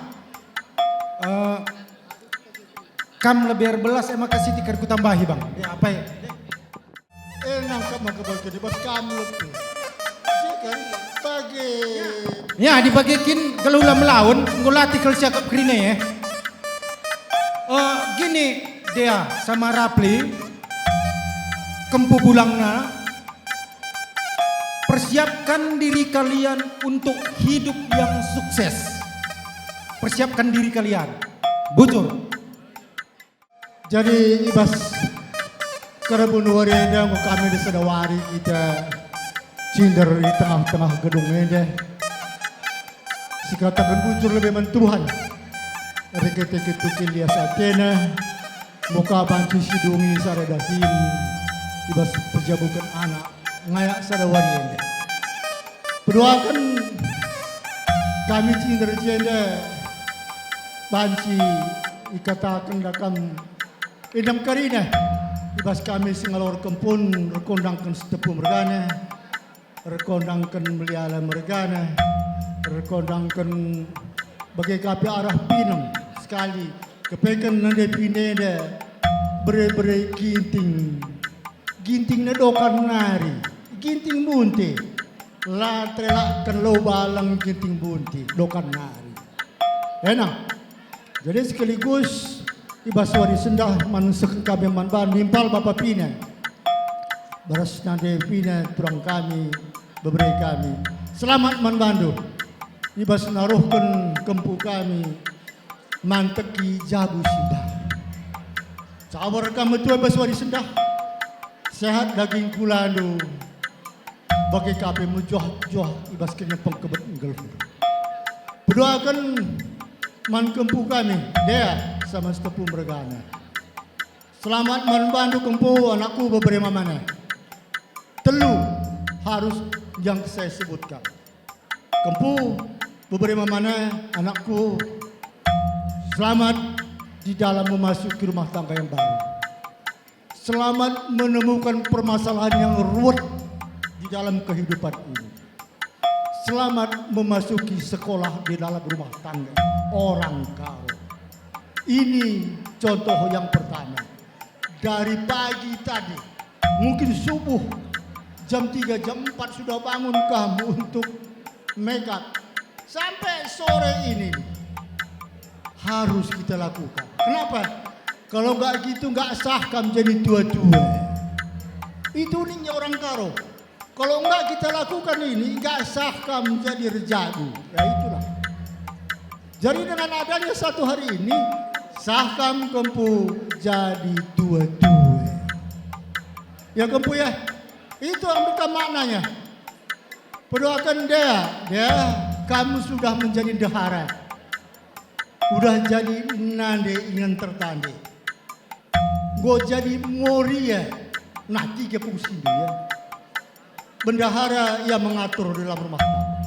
S12: Kam lebih belas emak kasih tikar ku tambahi bang. Ya apa ya? Nangkap maka bagi di bas kamu lebih. Ya dibagikin kalau ulah melawan ngulati kalau siakap kerina ya. Gini dia sama Rapli kempu pulangna persiapkan diri kalian untuk hidup yang sukses. Persiapkan diri kalian. Bujur. Jadi ibas karabun warenda kami di sedawari kita cinder di tengah-tengah gedung ini deh. Si katakan bujur lebih mentuhan. Reket-reket kilia satena. Muka banci sidungi saradahin. Ibas perjabukan anak. Ngayak sadawari ini. Berdoakan kami cinder jenda. Banci ikatakan dakam. Idam karina. Ibas kami singalor kempun. Rekondangkan setepu mergana. Rekondangkan meliala mergana. Rekondangkan bagai kapi arah pinam sekali kepekan nande pine de bere-bere kinting ginting na dokan nari, ginting bunti, la trelak kan lo balang ginting bunti, dokan nari. Enak. Jadi sekaligus ibaswari sendah man sekekabe man ban nimpal Bapak Pina. Baras nade Pina turang kami, beberapa kami. Selamat man bandu. Ibas naruhkan kempu kami manteki jabu simbah. Cabar kami tua baswari sendah. Sehat daging kulandu. Bagi kape mujoh-joh ibas kena pengkebet enggel. Berdoakan man kempu kami, dia sama setepu mergana. Selamat man bandu kempu anakku beberapa mana. Telu harus yang saya sebutkan. Kempu beberapa mana anakku selamat di dalam memasuki rumah tangga yang baru. Selamat menemukan permasalahan yang ruwet di dalam kehidupan ini. Selamat memasuki sekolah di dalam rumah tangga orang karo. Ini contoh yang pertama. Dari pagi tadi, mungkin subuh jam 3, jam 4 sudah bangun kamu untuk make up. Sampai sore ini harus kita lakukan. Kenapa? Kalau nggak gitu nggak sah kamu jadi tua-tua. Itu nih orang karo. Kalau enggak kita lakukan ini, enggak sah kamu jadi rejadu. Ya itulah. Jadi dengan adanya satu hari ini, sah kamu kempu jadi tua-tua. Ya kempu ya, itu ambilkan maknanya. Berdoakan dia kamu sudah menjadi dehara. Udah jadi nande ingin tertande. Gue jadi moria, nah 3 fungsi dia. Bendahara yang mengatur dalam rumah tangga.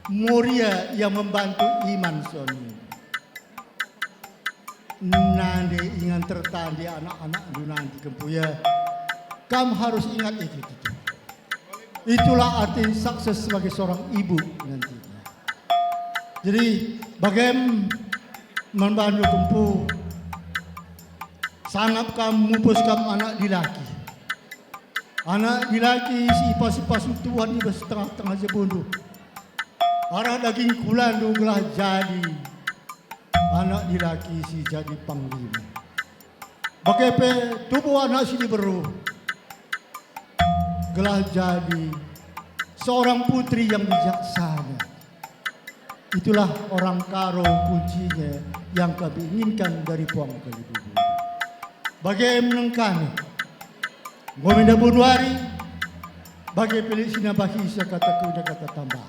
S12: Moria yang membantu iman suami. Nande ingat tertandi anak-anak nanti kempuya. Kamu harus ingat itu. Itulah arti sukses sebagai seorang ibu nantinya. Jadi bagaimana membantu kempu sangat kamu mupuskan anak dilaki. Anak dilaki si ipas-ipas Tuhan iba setengah-tengah jebundu. Arah daging kulandu gelah jadi. Anak dilaki si jadi panglima. Bagaimana tubuh anak si diberu. Gelah jadi seorang putri yang bijaksana. Itulah orang karo kuncinya yang kami inginkan dari Puang Kalibubu. Bagaimana kami? Gominda Bunuari bagi pilih sina bagi kata kuda kata tambah.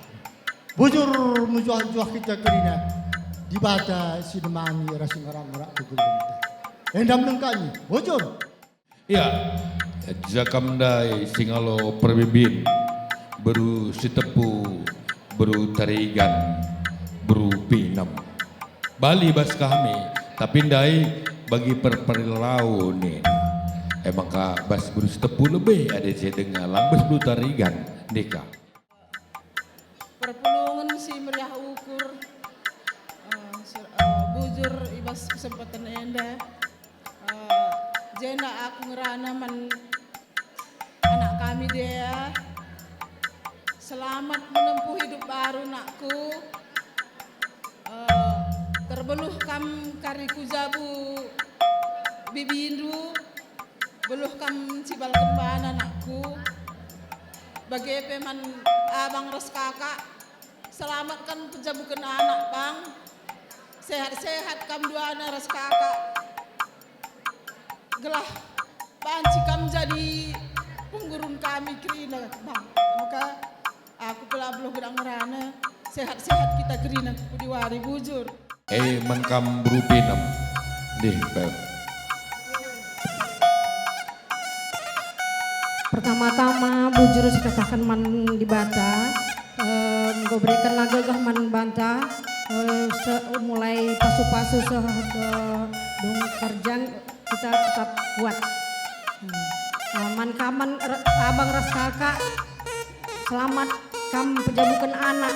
S12: Bujur mujuah-juah kita kerina dibata sinemani rasi ngarang-ngarang kegulungan. Endam nengkani, bujur.
S6: Ya, jakamdai singalo perbimbin beru sitepu beru tarigan beru pinam. Bali bas kami tapi ndai bagi perperilau nih. Emang kak bas beru sitepu lebih ada saya dengar langbes beru tarigan deka.
S4: Perpulungan si meriah ukur bujur ibas kesempatan enda jenda aku ngerana man anak kami dia selamat menempuh hidup baru nakku terbeluh kam kariku jabu bibindu beluh kam cibal kembana nakku bagi peman abang res kakak selamatkan penjabukan anak bang sehat-sehat kam dua anak res kakak gelah panci kam jadi penggurun kami kerina bang maka aku pelabloh gedang ngerana sehat-sehat kita kerina kudiwari bujur
S6: Menkam berupinam deh Beb.
S14: Pertama-tama bujur sekatakan man di bata gue berikan laga gah man banta mulai pasu-pasu ke dung kerjang kita tetap kuat man kaman abang ras kakak selamat kam penjabukan anak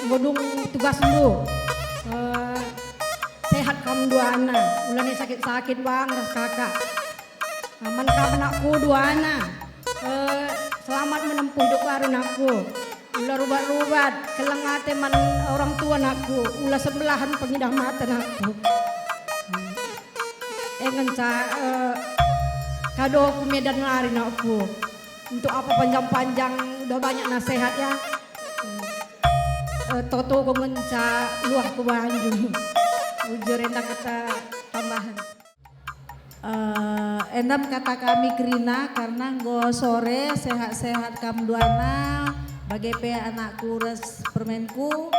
S14: godung tugas lu sehat kam dua anak ulani sakit-sakit bang ras kakak Aman kam anakku dua anak. Selamat menempuh hidup baru anakku. Ulah rubat-rubat, kelengate man orang tua anakku. Ulah sebelahan pengidah mata anakku. Ngenca kado aku medan lari anakku. Untuk apa panjang-panjang udah banyak nasihat ya. Toto ko ngenca luah ko banyu. Ujur endak kata tambahan. Endam kata kami Krina karena nggo sore sehat-sehat kam duana bagi pe anakku res permenku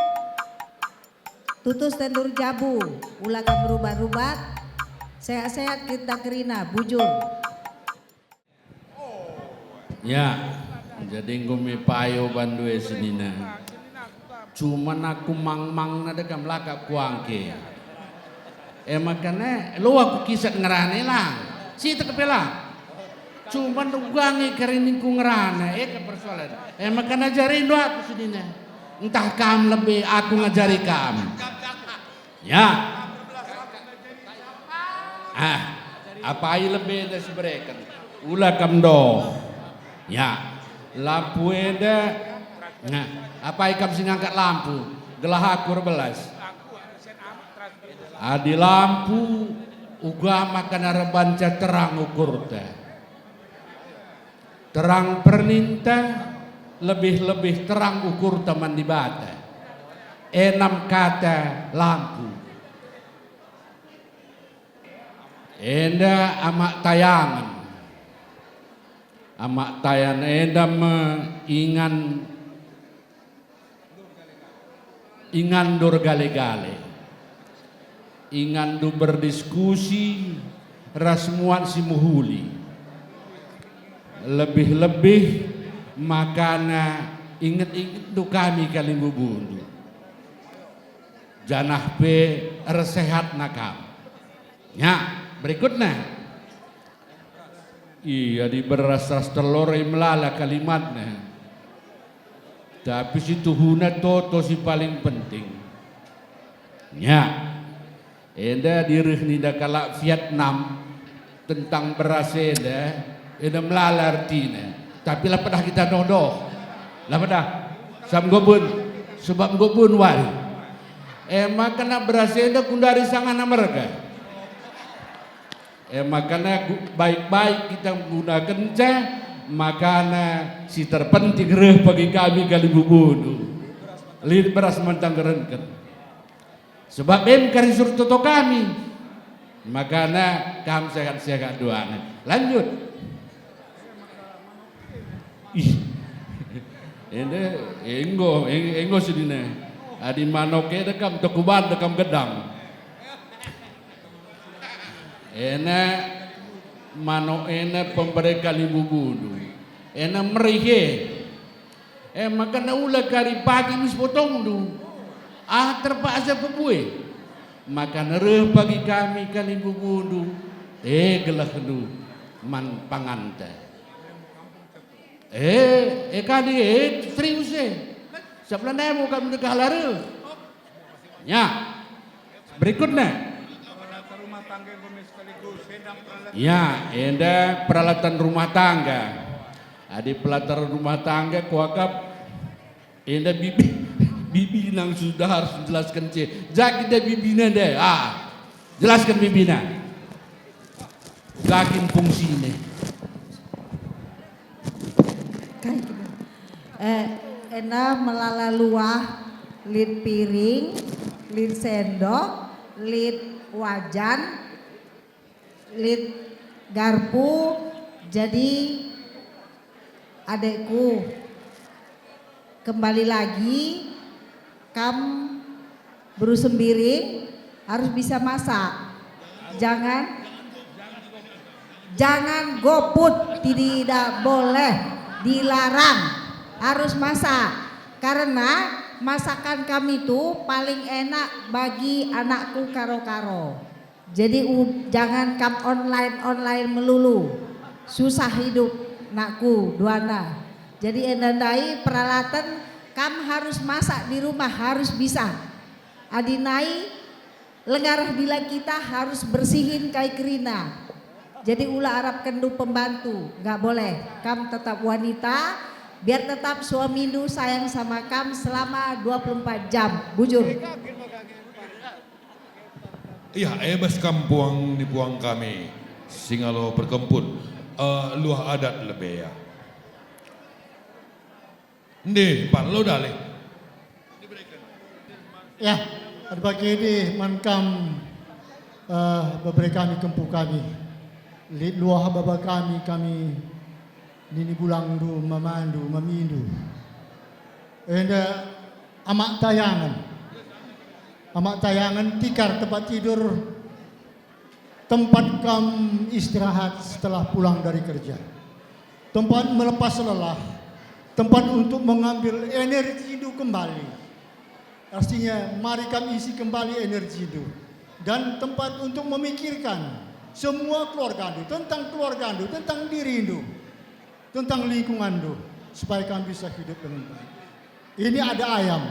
S14: tutus tendur jabu ulah kam rubat-rubat sehat-sehat kita Krina bujur.
S15: Ya, jadi ngumi payo bandue senina. Cuman aku mang-mang nada kam lakap kuangke. Makanya lo aku kisah ngerane lah. Si tekepela. Cuman ugangi karinin ku ngerane ke persoalan. Makanya ajarin do aku senina. Entah kam lebih aku ngajari kam. Ya. Apa ai lebih dari sebrekan. Ulah kam do. Ya, lampu eda, nah, apa ikam sing angkat lampu, gelah aku rebelas. Adi lampu, uga makan arabanca terang ukur teh. Terang perninta, lebih-lebih terang ukur teman di bata. 6 kata lampu. Enda amak tayangan. Amak tayan edam ingan dur gale-gale. Ingan du berdiskusi rasmuan si muhuli. Lebih-lebih makana inget-inget du kami kali bubundu. Janah pe resehat nakam. Ya, berikutnya. Iya di beras telur melala kalimatnya. Tapi si tuhuna toto si paling penting. Ya. Enda dirih nida kalak Vietnam tentang beras enda melala artinya. Tapi lah pedah kita dodoh. Lah pedah. Sam gobun sebab gobun wari. Makana beras enda kundari sangan mereka. Makanya baik-baik kita menggunakan makana si terpenting reh bagi kami kali bubudu lid beras mentang gerenken sebab kari suruh toto kami makana kam sehat-sehat doanya lanjut ini enggo sedina adi manoke dekam tekuban dekam gedang ena mano ena pemberi kali bubudu ena merihe makana ulah kari pagi mis potong du terpaksa pebue makana reh pagi kami kali bubudu gelah du man panganta kadi serius sebelah nemo kami dekah lare ya berikutnya. Ya, enda peralatan rumah tangga. Adi peralatan rumah tangga kuakap enda bibi nang sudah harus jelaskan Jaki deh bibina deh. Jelaskan bibina. Gakin fungsinya.
S14: Enda melala luah, lid piring, lid sendok, lid wajan, lid garpu. Jadi adekku kembali lagi kam berusembiri harus bisa masak. Jangan goput, tidak boleh, dilarang, harus masak karena masakan kami itu paling enak bagi anakku karo-karo. Jadi jangan kam online melulu, susah hidup nakku duana. Jadi endandai peralatan kam harus masak di rumah, harus bisa. Adinai lengarah bila kita harus bersihin kai kerina. Jadi ulah Arab kendu pembantu, nggak boleh. Kam tetap wanita, biar tetap suami du sayang sama kam selama 24 jam. Bujur.
S7: Iya, bas kampuang di puang kami, singalo perkempun, luah adat lebih ya. Nih, Pak, lo dalih.
S12: Ya, ada bagi ini mankam beberapa kami kempu kami. Luah baba kami nini bulang du mamandu mamindu. Enda amak tayangan tikar tempat tidur, tempat kam istirahat setelah pulang dari kerja, tempat melepas lelah, tempat untuk mengambil energi itu kembali. Artinya mari kami isi kembali energi itu, dan tempat untuk memikirkan semua keluarga itu, tentang keluarga itu, tentang diri itu, tentang lingkungan itu, supaya kami bisa hidup dengan baik. Ini ada ayam.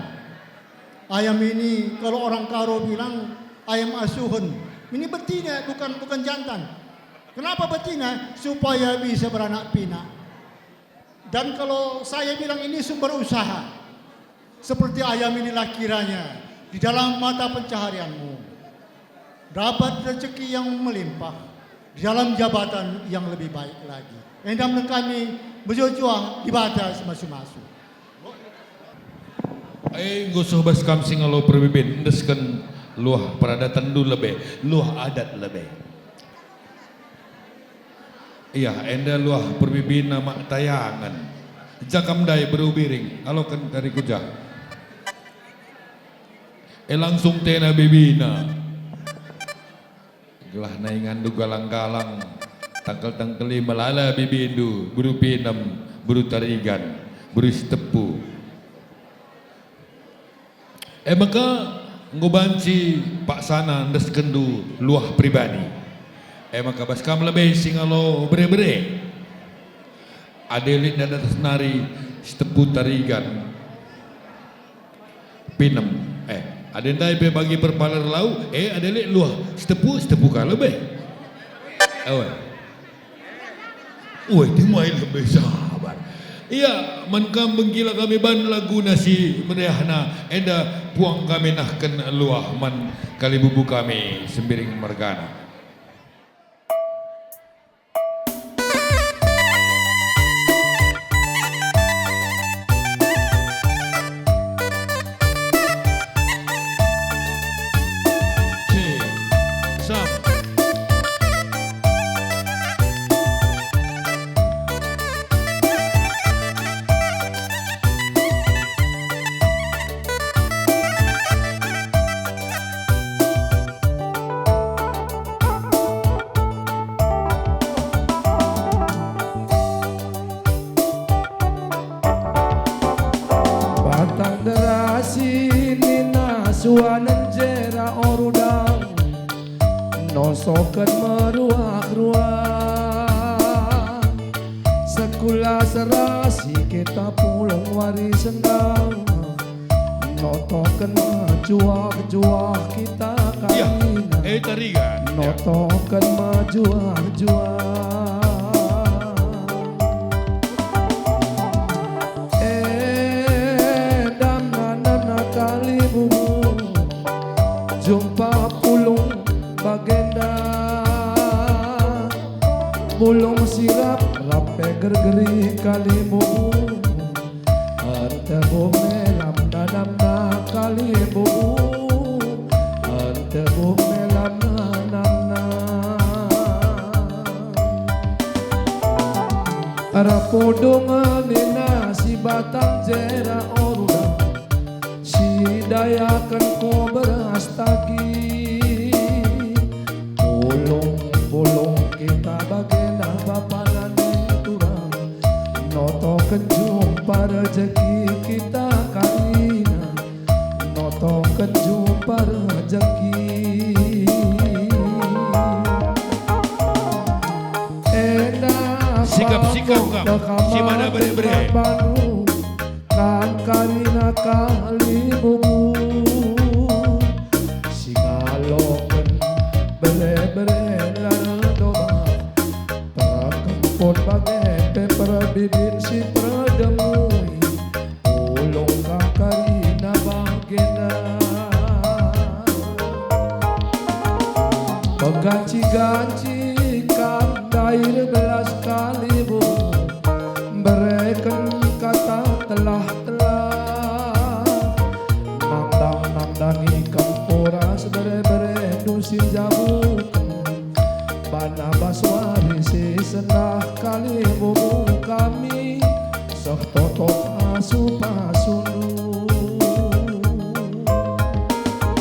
S12: Ayam ini kalau orang Karo bilang ayam asuhan. Ini betina, bukan jantan. Kenapa betina? Supaya bisa beranak pinak. Dan kalau saya bilang ini sumber usaha, seperti ayam inilah kiranya di dalam mata pencaharianmu dapat rezeki yang melimpah di dalam jabatan yang lebih baik lagi. Endam kami berjuang di batas masing-masing.
S7: Ngusuh bas kam singalo perbibin, ndeskan luah peradatan du lebih, luah adat lebih. Iya, enda luah perbibin nama tayangan. Jakam dai berubiring, alokan dari kujah. Langsung tena bibina. Gelah naingan du galang-galang, tangkel-tangkeli melala bibindu, buru pinam, buru tarigan, buru tepu. Maka ngobanci Pak Sana ndes kendu luah pribadi. Maka baskam lebih singalo bere-bere. Adelit dan atas nari setepu tarigan. Pinem. Adendai pe bagi perpalar lau. Adelit luah setepu ka lebih. Timai lebih sabar. Iya, mankam menggila kami ban lagu nasi merehna. Enda puang kami nahkan luah man kali bubu kami sembiring mergana.
S16: Suanan jera orudang nosokan meruah-ruah sekula serasi kita pulang wari sendang notokan majuah-juah kita kaina notokan majuah-juah jumpa pulung bagenda bulung sirap rape gergeri kalimu ante bumelam nanamna kalimu ante bumelam nanamna arapodongan nina si batang jera oruda dayakan ko beras tagi bolong kita bagena bapanan turang noto kenjumpa rezeki kita karina noto kenjumpa rezeki
S7: sikap si mana bere-bere
S16: kan karina kali bubu singaloken bere-bere lan doba pun bagai peperbibin si perdemui ulung kakarina bagena Pengganci-ganci dair belas kali bu Berikan kata telah Nandang-nandangi kampuras bere-bere dusin jabu Bana baswari si sendah kali bubu kami Sok totok asu-pasunu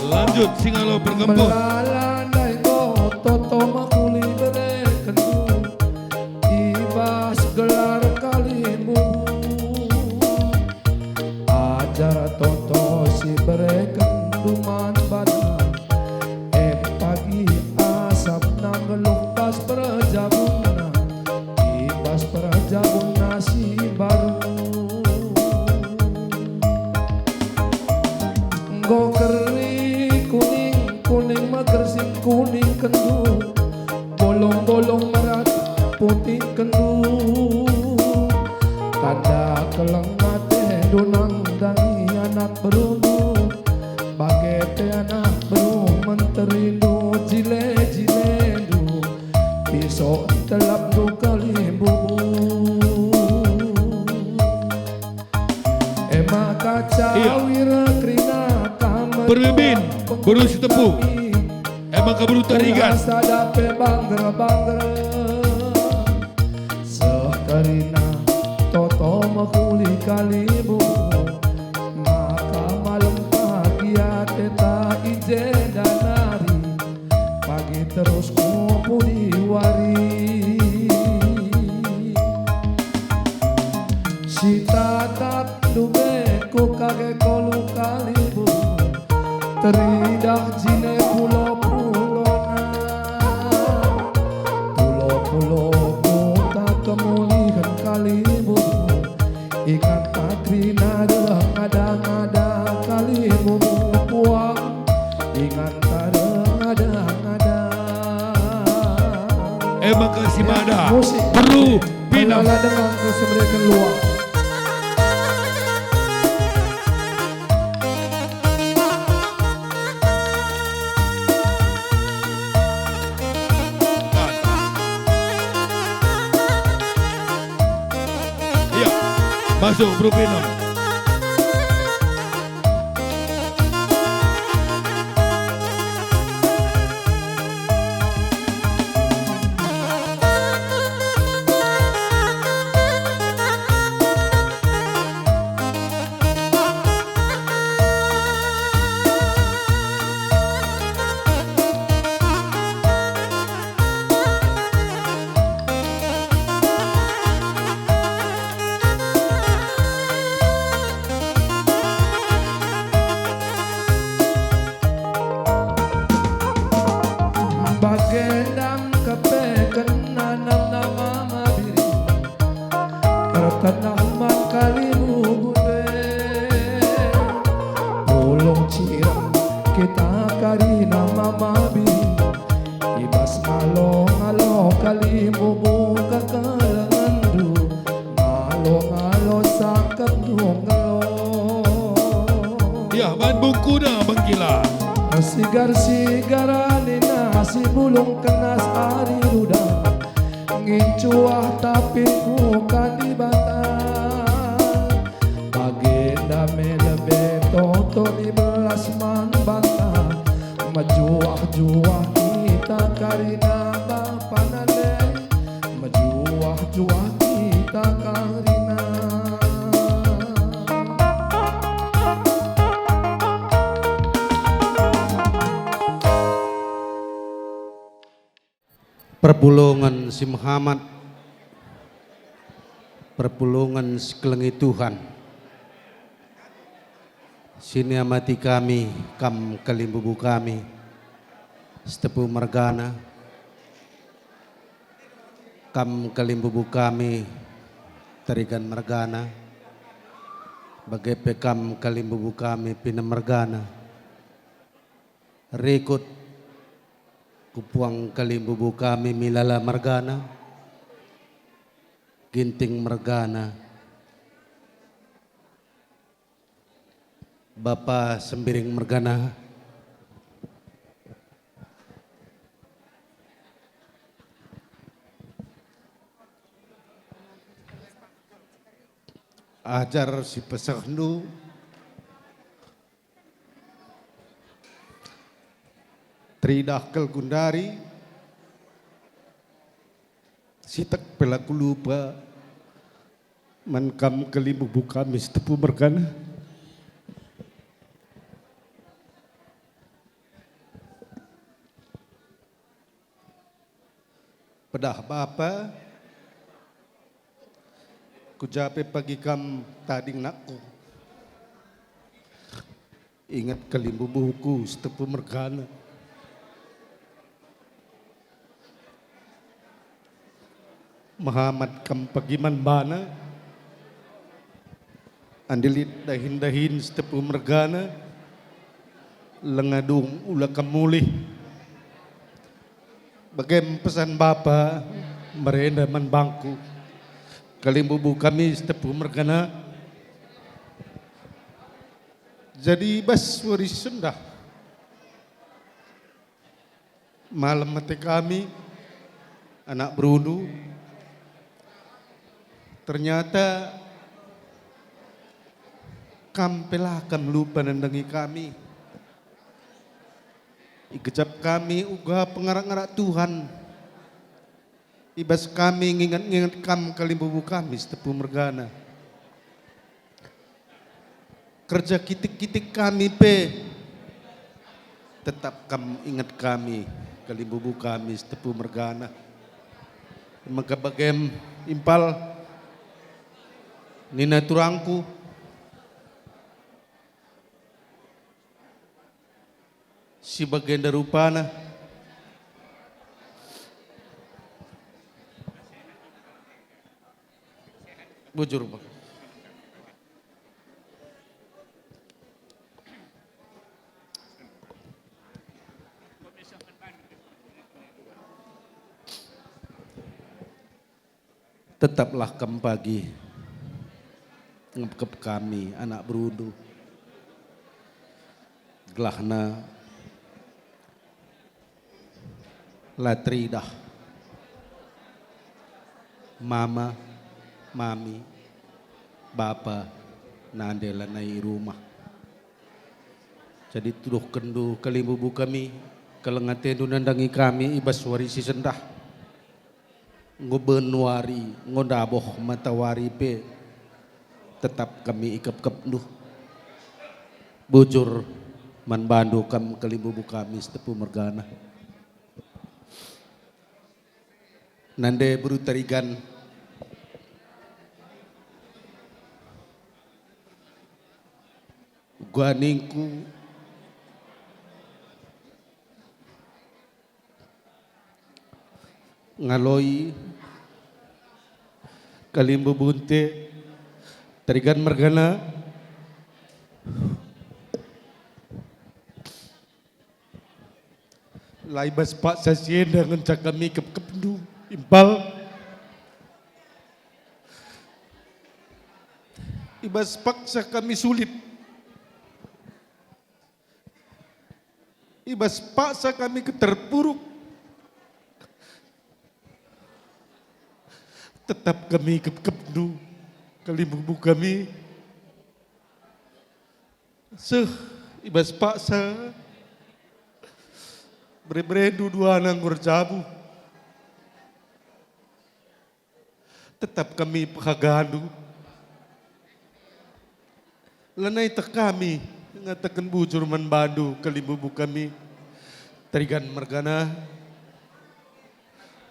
S7: Lanjut Singalo bergempur.
S16: Melalai toto makuli berekendu Ibas gelar kalimu Ajar toto si berekendu man badan pagi asap nanggeluk pas perjabuna Ibas perjabuna si baru Nggo keri kuning magersing kuning kendu bolong-bolong merat putih kendu tanda kelengate dunang dangi anak berundu bagai te anak beru menterindu jile-jilendu pisau telap du kali bubu ema kaca wira krina
S7: Berbin, berusi tepu. Emang kaburu tarigan.
S16: Sadape bangga-bangga Sekarina toto makuli kalibu Maka malam pagi ateta ije danari Pagi terus kupu diwari Si tatap dubeku kage kolu kalibu Teridah jine pulau-pulona Pulau-pulau tak kemulihan kalibu Ikan takrina derang ada-ada kalibu puang Ikan tareng ada
S7: Emang kasih mada perlu pinam
S16: dengan terus mereka luar
S7: masuk Bro Pinam.
S16: Bagendam kepekan nanam nama mabiri terkenal man kalimu bude Pulung cirang kita kari nama mabiri Ibas ngalo-ngalo kalimu buka kalandu Ngalo-ngalo sakap ngalo
S7: Ya Bandung kuda bangkila
S16: Sigar-sigaran nasi bulung kenas ari ruda ngincuah tapi bukan di batang Bagenda melebe toto di belas man bantah Majuah-juah kita karina bapanale Majuah-juah kita karina
S1: Perpulungan si Muhammad, perpulungan sekelengi Tuhan. Sini amati kami, kam kalimbubu kami, setepu mergana, kam kalimbubu kami, tarigan mergana, bagai pekam kalimbubu kami pina mergana, rekut kupuang kalimbubu kami milala margana
S17: Ginting Mergana, Bapak Sembiring Mergana, ajar si pesahnu, Tridakkel Gundari, sitak pelaku lupa, mankam kelimu buka mistepu Mergana, pedah bapa, kujape pagi kam tading nakku, ingat kelimbu buku setepu Mergana. Muhammad kam pagiman bana, andilit dahin-dahin setepu Mergana, lengadung ula kamulih. Bagaimana pesan bapa merenda man bangku, kalimbubu kami setepu Mergana. Jadi bas waris sendah, malam mati kami, anak berundu, ternyata kampelah kam lupa nandangi kami. Ikecap kami uga pengarak-ngarak Tuhan. Ibas kami ngingat-ngingat kam kalimbubu kami setepu Mergana. Kerja kitik-kitik kami pe, tetap kam ingat kami kalimbubu kami setepu Mergana. Maka bagem impal nina turangku, si bagian darupana, bujur bang. Tetaplah kam pagi ngepkep kami anak berudu, gelahna latridah, mama, mami, bapa, nandela nai rumah. Jadi tuduh kendu kalimbubu kami, kelengatendu nandangi kami ibas warisi sendah. Ngobenwari, ngodaboh matawari pe, tetap kami ikep-kep duh. Bujur man bandu kam kalimbubu kami setepu Mergana. Nande berutarigan gua ningku ngaloi kalimbubu bunte tarigan Mergana laibas pak sasien dengan cakami kep-kepdu impal ibas paksa kami sulit, ibas paksa kami keterpuruk, tetap kami kep-kepdu kalimbubu kami ibas paksa beredu dua nanggur jabu, tetap kami pahagadu. Lanai tak kami ngatakan bujur man badu kalimbubu kami tarigan Mergana,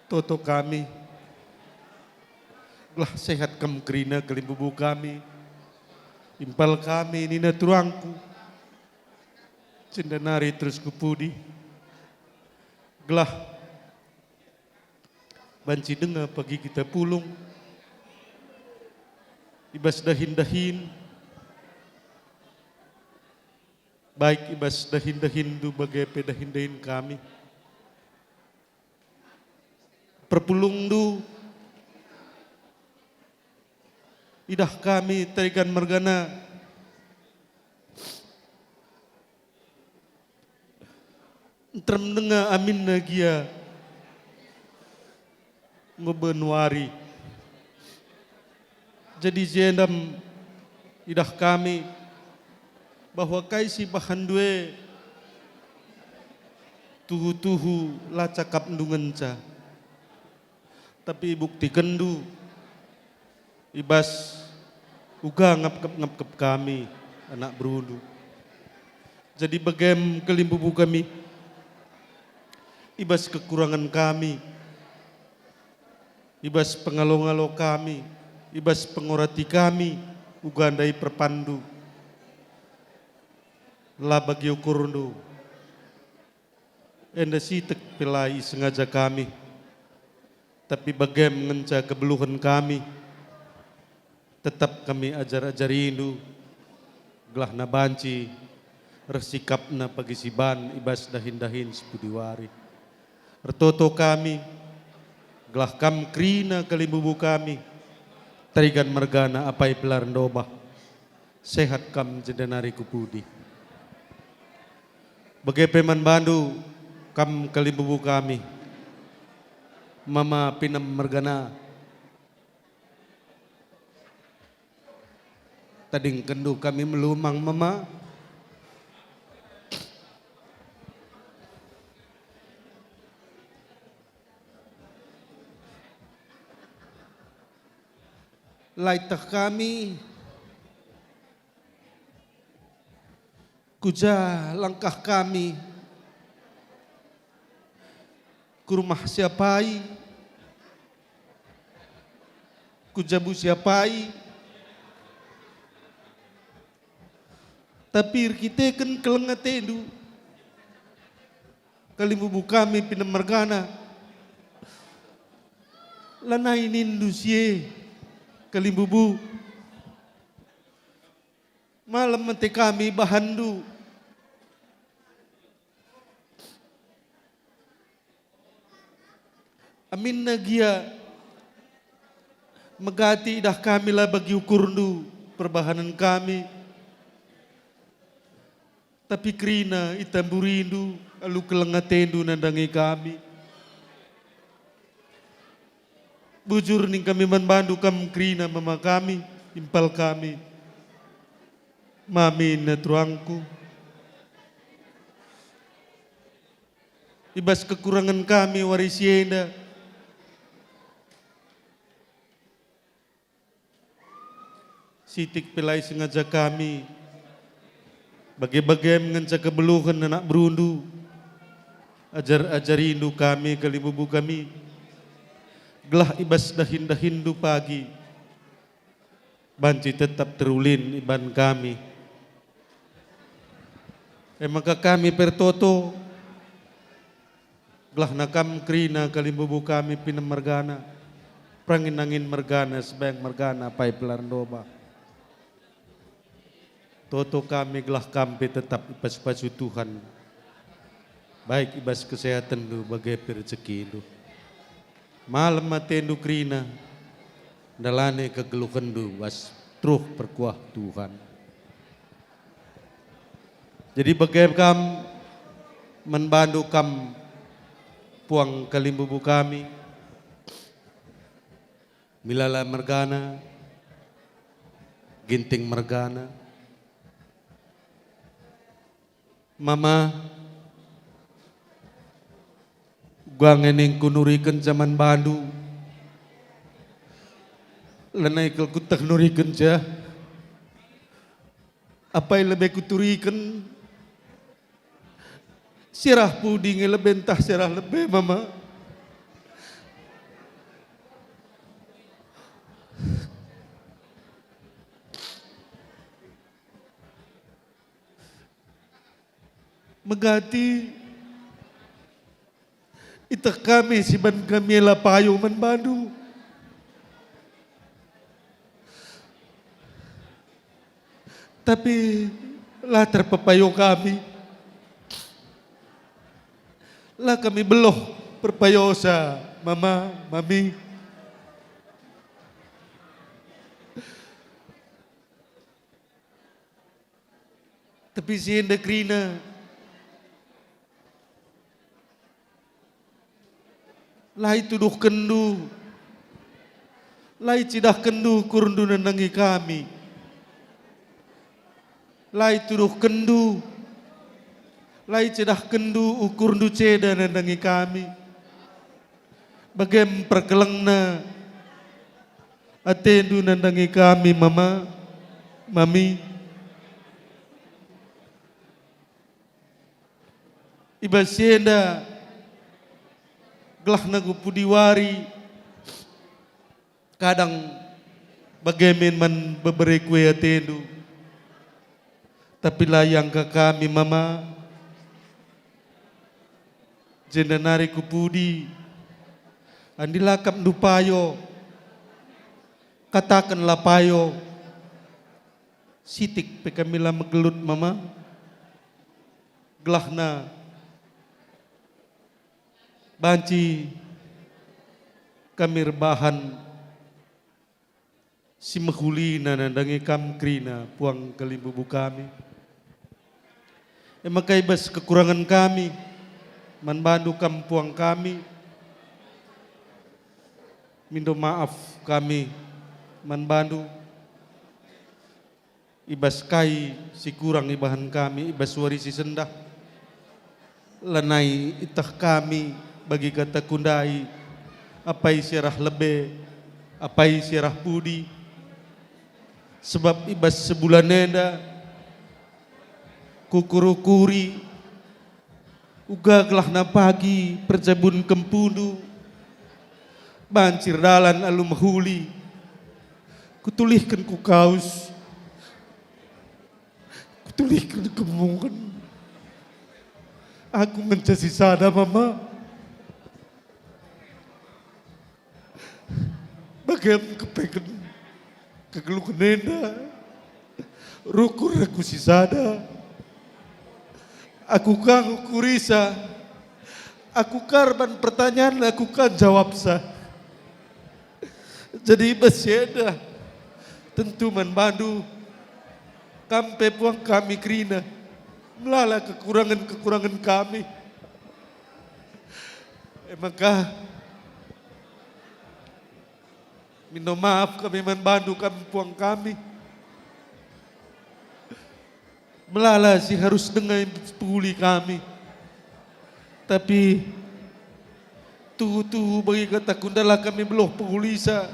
S17: toto kami lah sehat kam kerina kalimbubu kami, impal kami nina turangku, cendanari terus kupudi, gelah banci dengar pagi kita pulung, ibas dahin-dahin, baik ibas dahin-dahin du bagai pedahin-dahin kami, perpulung du idah kami tarikan mergana termendengar amin nagia ngobenuari. Jadi jendam idah kami bahwa kaisi bahan due tuhu-tuhu la cakap ndungenca. Tapi bukti kendu ibas uga ngap kami anak berundu. Jadi bagem kelimbubu kami ibas kekurangan kami, ibas pengalo-ngalo kami, ibas pengorati kami uga andai perpandu la bagi ukurundu enda sitek pilai sengaja kami. Tapi bagem ngenca kebeluhan kami, tetap kami ajar-ajari indu, gelah na banci, resikap na pagisiban, ibas dahin-dahin sepudiwari. Ertoto kami, gelah kam krina kalimbubu kami, tarigan mergana apai pelar ndoba, sehat kam jedenari kupudi. Bagai peman bandu, kam kalimbubu kami, mama pinam mergana tading kendu kami melumang mama laitah kami kuja langkah kami ke rumah siapai, kujabu siapai, tapi kita kan kelengatendu, kalimbubu kami pinam mergana, lanai nindu sie, kalimbubu, malam mati kami bahandu, amin nagia megati dah kami lah bagi ukurnu perbahanan kami. Tapi krina itamburindu alu kelengatendu nandangi kami. Bujur ning kami manbandu kam krina mama kami, impal kami. Mami na truangku. Ibas kekurangan kami warisienda. Sitik pelai sengaja kami bagai-bagai mengenca kebeluhan anak berundu ajar-ajari indu kami kalimbubu kami gelah ibas dahin-dahindu pagi banci tetap terulin iban kami maka kami pertoto gelah nakam krina kalimbubu kami pinam mergana prangin-angin mergana sebayang mergana pai pelarndoba. Toto kami gelah kampi tetap ibas Tuhan. Baik ibas kesehatan du bagai rezeki du. Malam matendu krina dalane kegeluhan du was truh perkuah Tuhan. Jadi bagai kam menbandu kam puang kalimbubu kami. Milala mergana, ginting mergana. Mama, gua ngeneng kunurikan zaman bandu, lenai kel kutak nurikan ja, apa yang lebih kuturikan, sirah puding lebih entah sirah lebih mama. Megati ita kami si ban kami la payo man bandu tapi lah terpepayo kami lah kami beloh perpayosa mama mami Tapi sienda krina lai tuduh kendu, lai cidah kendu kurundu nenangi kami, lai tuduh kendu, lai cidah kendu ukurundu ceda nenangi kami, bagem perkelengna atendu nenangi kami mama, mami, iba sienda gelah nagu pudiwari kadang bagaimana man beberi kue atendu tapi layang ke kami mama jendanari kupudi andi lakap dupayo katakanlah payo sitik pe kami lah megelut mama gelahna banci kami rebahan si mahulina nandangi kam krina puang kelimbubu kami. Makai bas kekurangan kami manbandu kam puang kami. Mindo maaf kami manbandu ibas kai si kurang ibahan kami ibas warisi sendah lanai itah kami bagi kata kundai apai sirah lebe apai sirah budi sebab ibas sebulan nenda kukurukuri uga gelah na pagi percebun kempundu bancir dalan alu mahuli kutulihkan ku kaus kutulihkan kemungan aku mencasi sada mama bagaimana kepengen kegeluh nenda rukur aku si sada aku kang kurisa aku karban pertanyaan aku kan jawab sah jadi besyeda tentu manbandu kampe puang kami krina melala kekurangan kami emangkah minta maaf kami membantu kampung kami. Melala sih harus dengan pulih kami. Tapi tuh bagi kata kundala kami belum pulisa.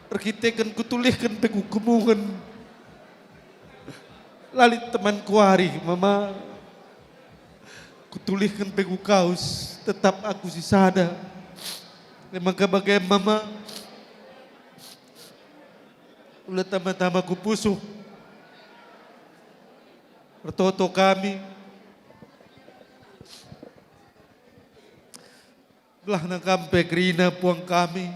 S17: Arkitekan kutulihkan peku kemungan. Lalit teman kuari mama. Kutulihkan peku kaus tetap aku si sada. Memang bagaimana mama. Ulah tama-tama kupusuh Pertoto kami belah nang kampe krina puang kami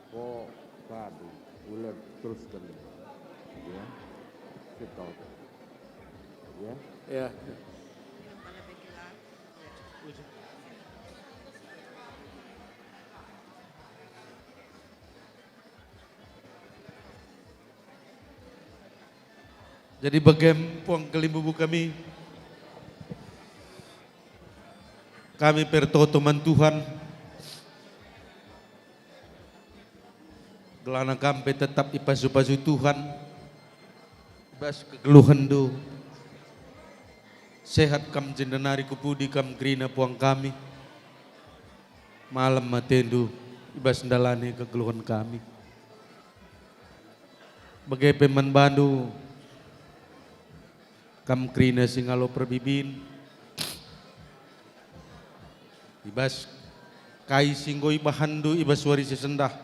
S1: kok kadu ulah teruskan ya kita ya
S17: Jadi bagaimana puang kelimbubu kami pertoto man Tuhan gelana kampe tetap ipasu-pasu Tuhan bas kegeluhan do sehat kam jendanari kupudi kam krina puang kami malam matendu ibas ndalani kegeluhan kami bagai peman bandu kam krina singalo perbibin ibas kai singgoi bahandu ibas warisi sendah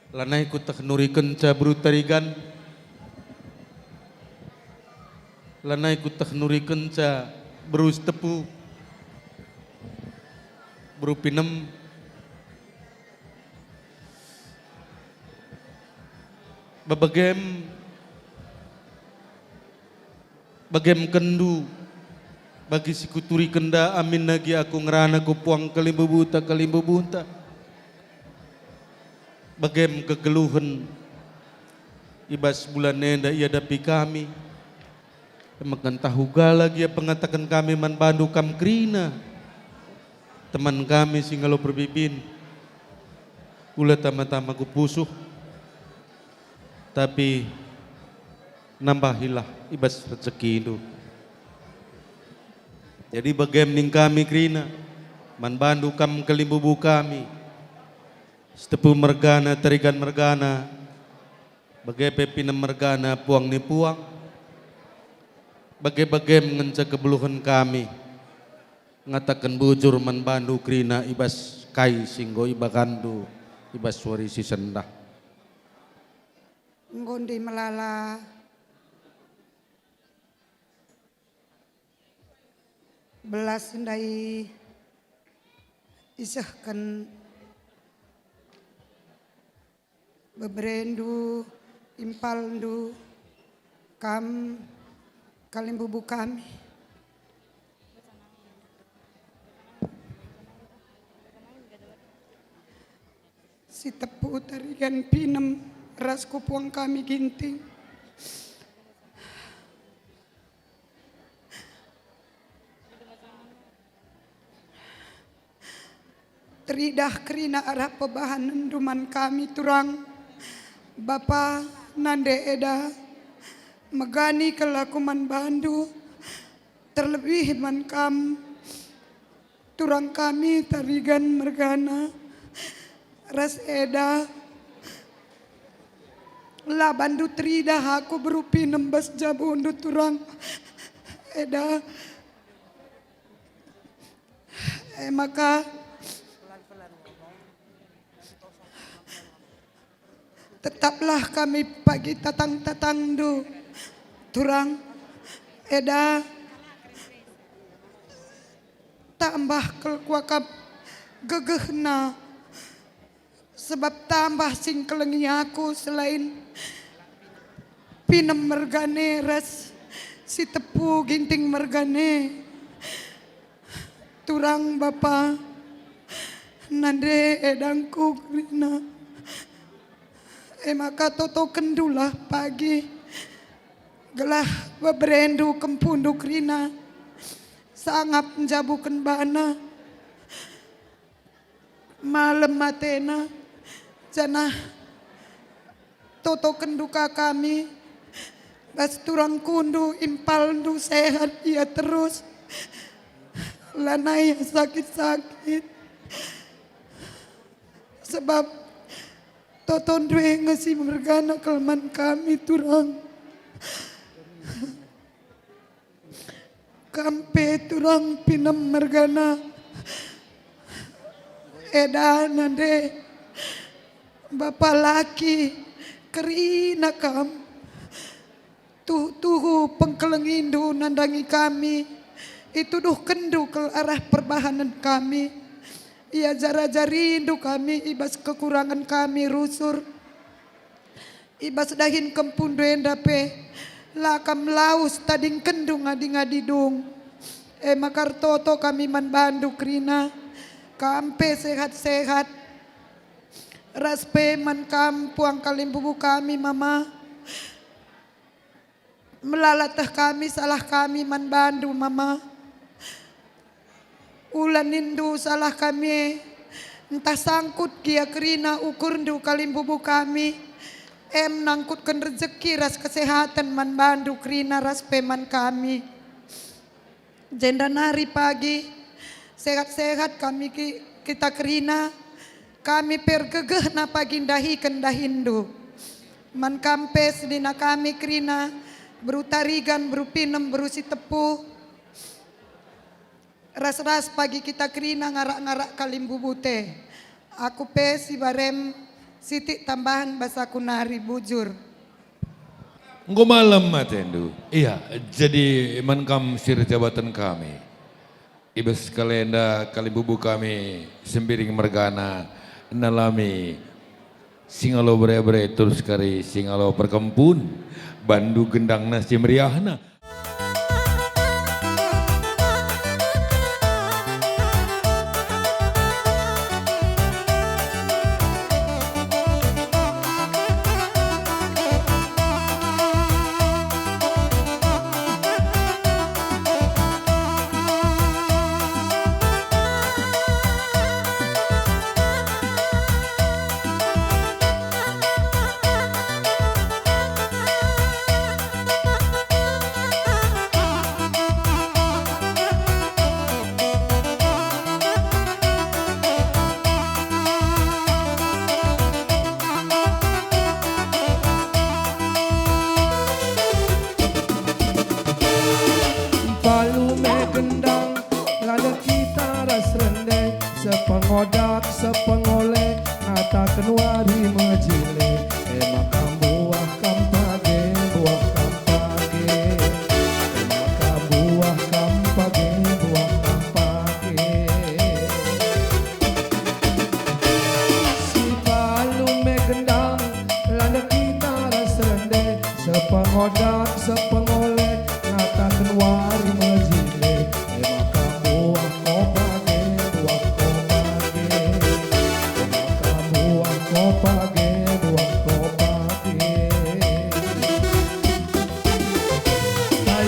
S17: lanai ku tak nuri kenca berutarigan lanai ku tak nuri kenca berus tepu berupinem bagem kendu Bagi si kuturi kenda amin lagi aku ngerana ku puang kalimbu bunta. Bagem kegeluhan ibas bulan nenda ia dapi kami. Makan tahu lagi ya pengatakan kami man bandu kam krina. Teman kami singalo berbibin. Ula tama-tama ku pusuh. Tapi nambahilah ibas rezeki itu. Jadi bagem ning kami krina. Man bandu kam kelimbubu kami. Setepu mergana terigan mergana. Bagai pinam mergana puang ni puang. Bagai-bagai mengencak kebeluhan kami. Ngatakan bujur man bandu krina ibas kai singgo ibakandu ibas warisi sendah.
S18: Ngondi melala belas ndai isahkan beberendu impaldu kam kalimbubu kami. Si tepu tarigan pinem ras kupuang kami ginting. Teridah kerina arah pebahanan duman kami turang. Bapa nande eda megani kelakuman bandu terlebih man kam turang kami tarigan mergana ras eda la bandu tridah aku berupi nembas jabundu turang eda maka tetaplah kami pagi tatang-tatang du turang eda tambah kelkuakap gegehna sebab tambah sing kelengi aku selain pinem mergane ras si tepu ginting mergane turang bapa nande edangku grina maka toto kendulah pagi gelah beberendu kempunduk rina sangap menjabukan bana malam matena jana toto kenduka kami bas turang kundu impaldu sehat ia terus lanai sakit-sakit sebab toton due ngasi mergana kelman kami turang kampe turang pinam mergana eda nande bapa laki kerina kam tuhu pengkelengindu nandangi kami itu duh kendu ke arah perbahanan kami ia jara-jarindu kami ibas kekurangan kami rusur ibas dahin kempun dape lakam laus tading kendung ngadi-ngadidung makar toto kami man bandu krina kampe sehat-sehat raspe man kam puang kalimbubu kami mama melalatah kami salah kami man bandu mama ulan nindu salah kami entah sangkut kia kerina ukur ndu kalimbubu kami nangkutkan rezeki ras kesehatan man bandu kerina ras peman kami jenda nari pagi sehat-sehat kami kita kerina kami pergegeh na pagi dahi kendahindu man kampes dina kami kerina berutarigan berupinem berusi tepu ras-ras pagi kita kerina ngarak-ngarak kalimbubu teh aku pe si barem Siti tambahan bahasa kunari bujur.
S6: Engko malam matendu. Iya, jadi mankam sir jabatan kami. Ibas kalenda kalimbubu kami sembiring mergana nalami singalo bre-bre terus kari singalo perkempun bandu gendang nasi meriahna.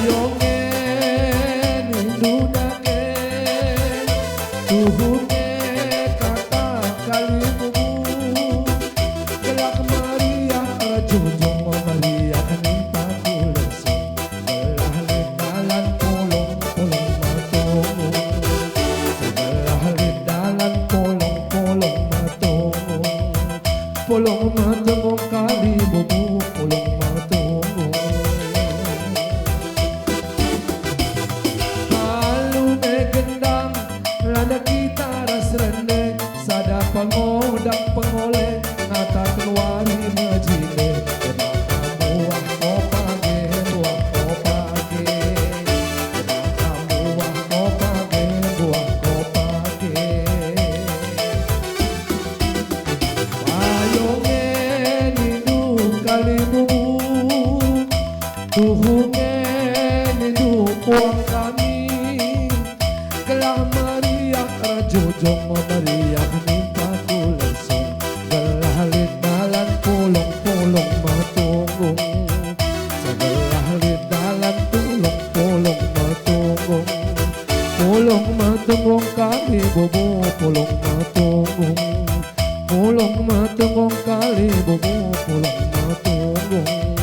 S16: Payonge nindunake tuhunge kata kalimumu gelak meriah jujung meriah nimpa kulesung belah lindalan polong-polong matungu sebelah lindalan polong-polong matungu polong matungu kalimumu polong matungu gendang lada kita ras rene sada pengodang pengoleh ngata keluari majile buah kopage buah kopage buah kopage buah kopage payonge nindu kalimu tuhunge nindu uang kami gelah meriah jujung meriah nimpa kulesung gelah lindalan polong-polong matunggung sebelah lindalan polong-polong matunggung polong matunggung kali bobo polong matunggung polong matunggung kali bobo polong matunggung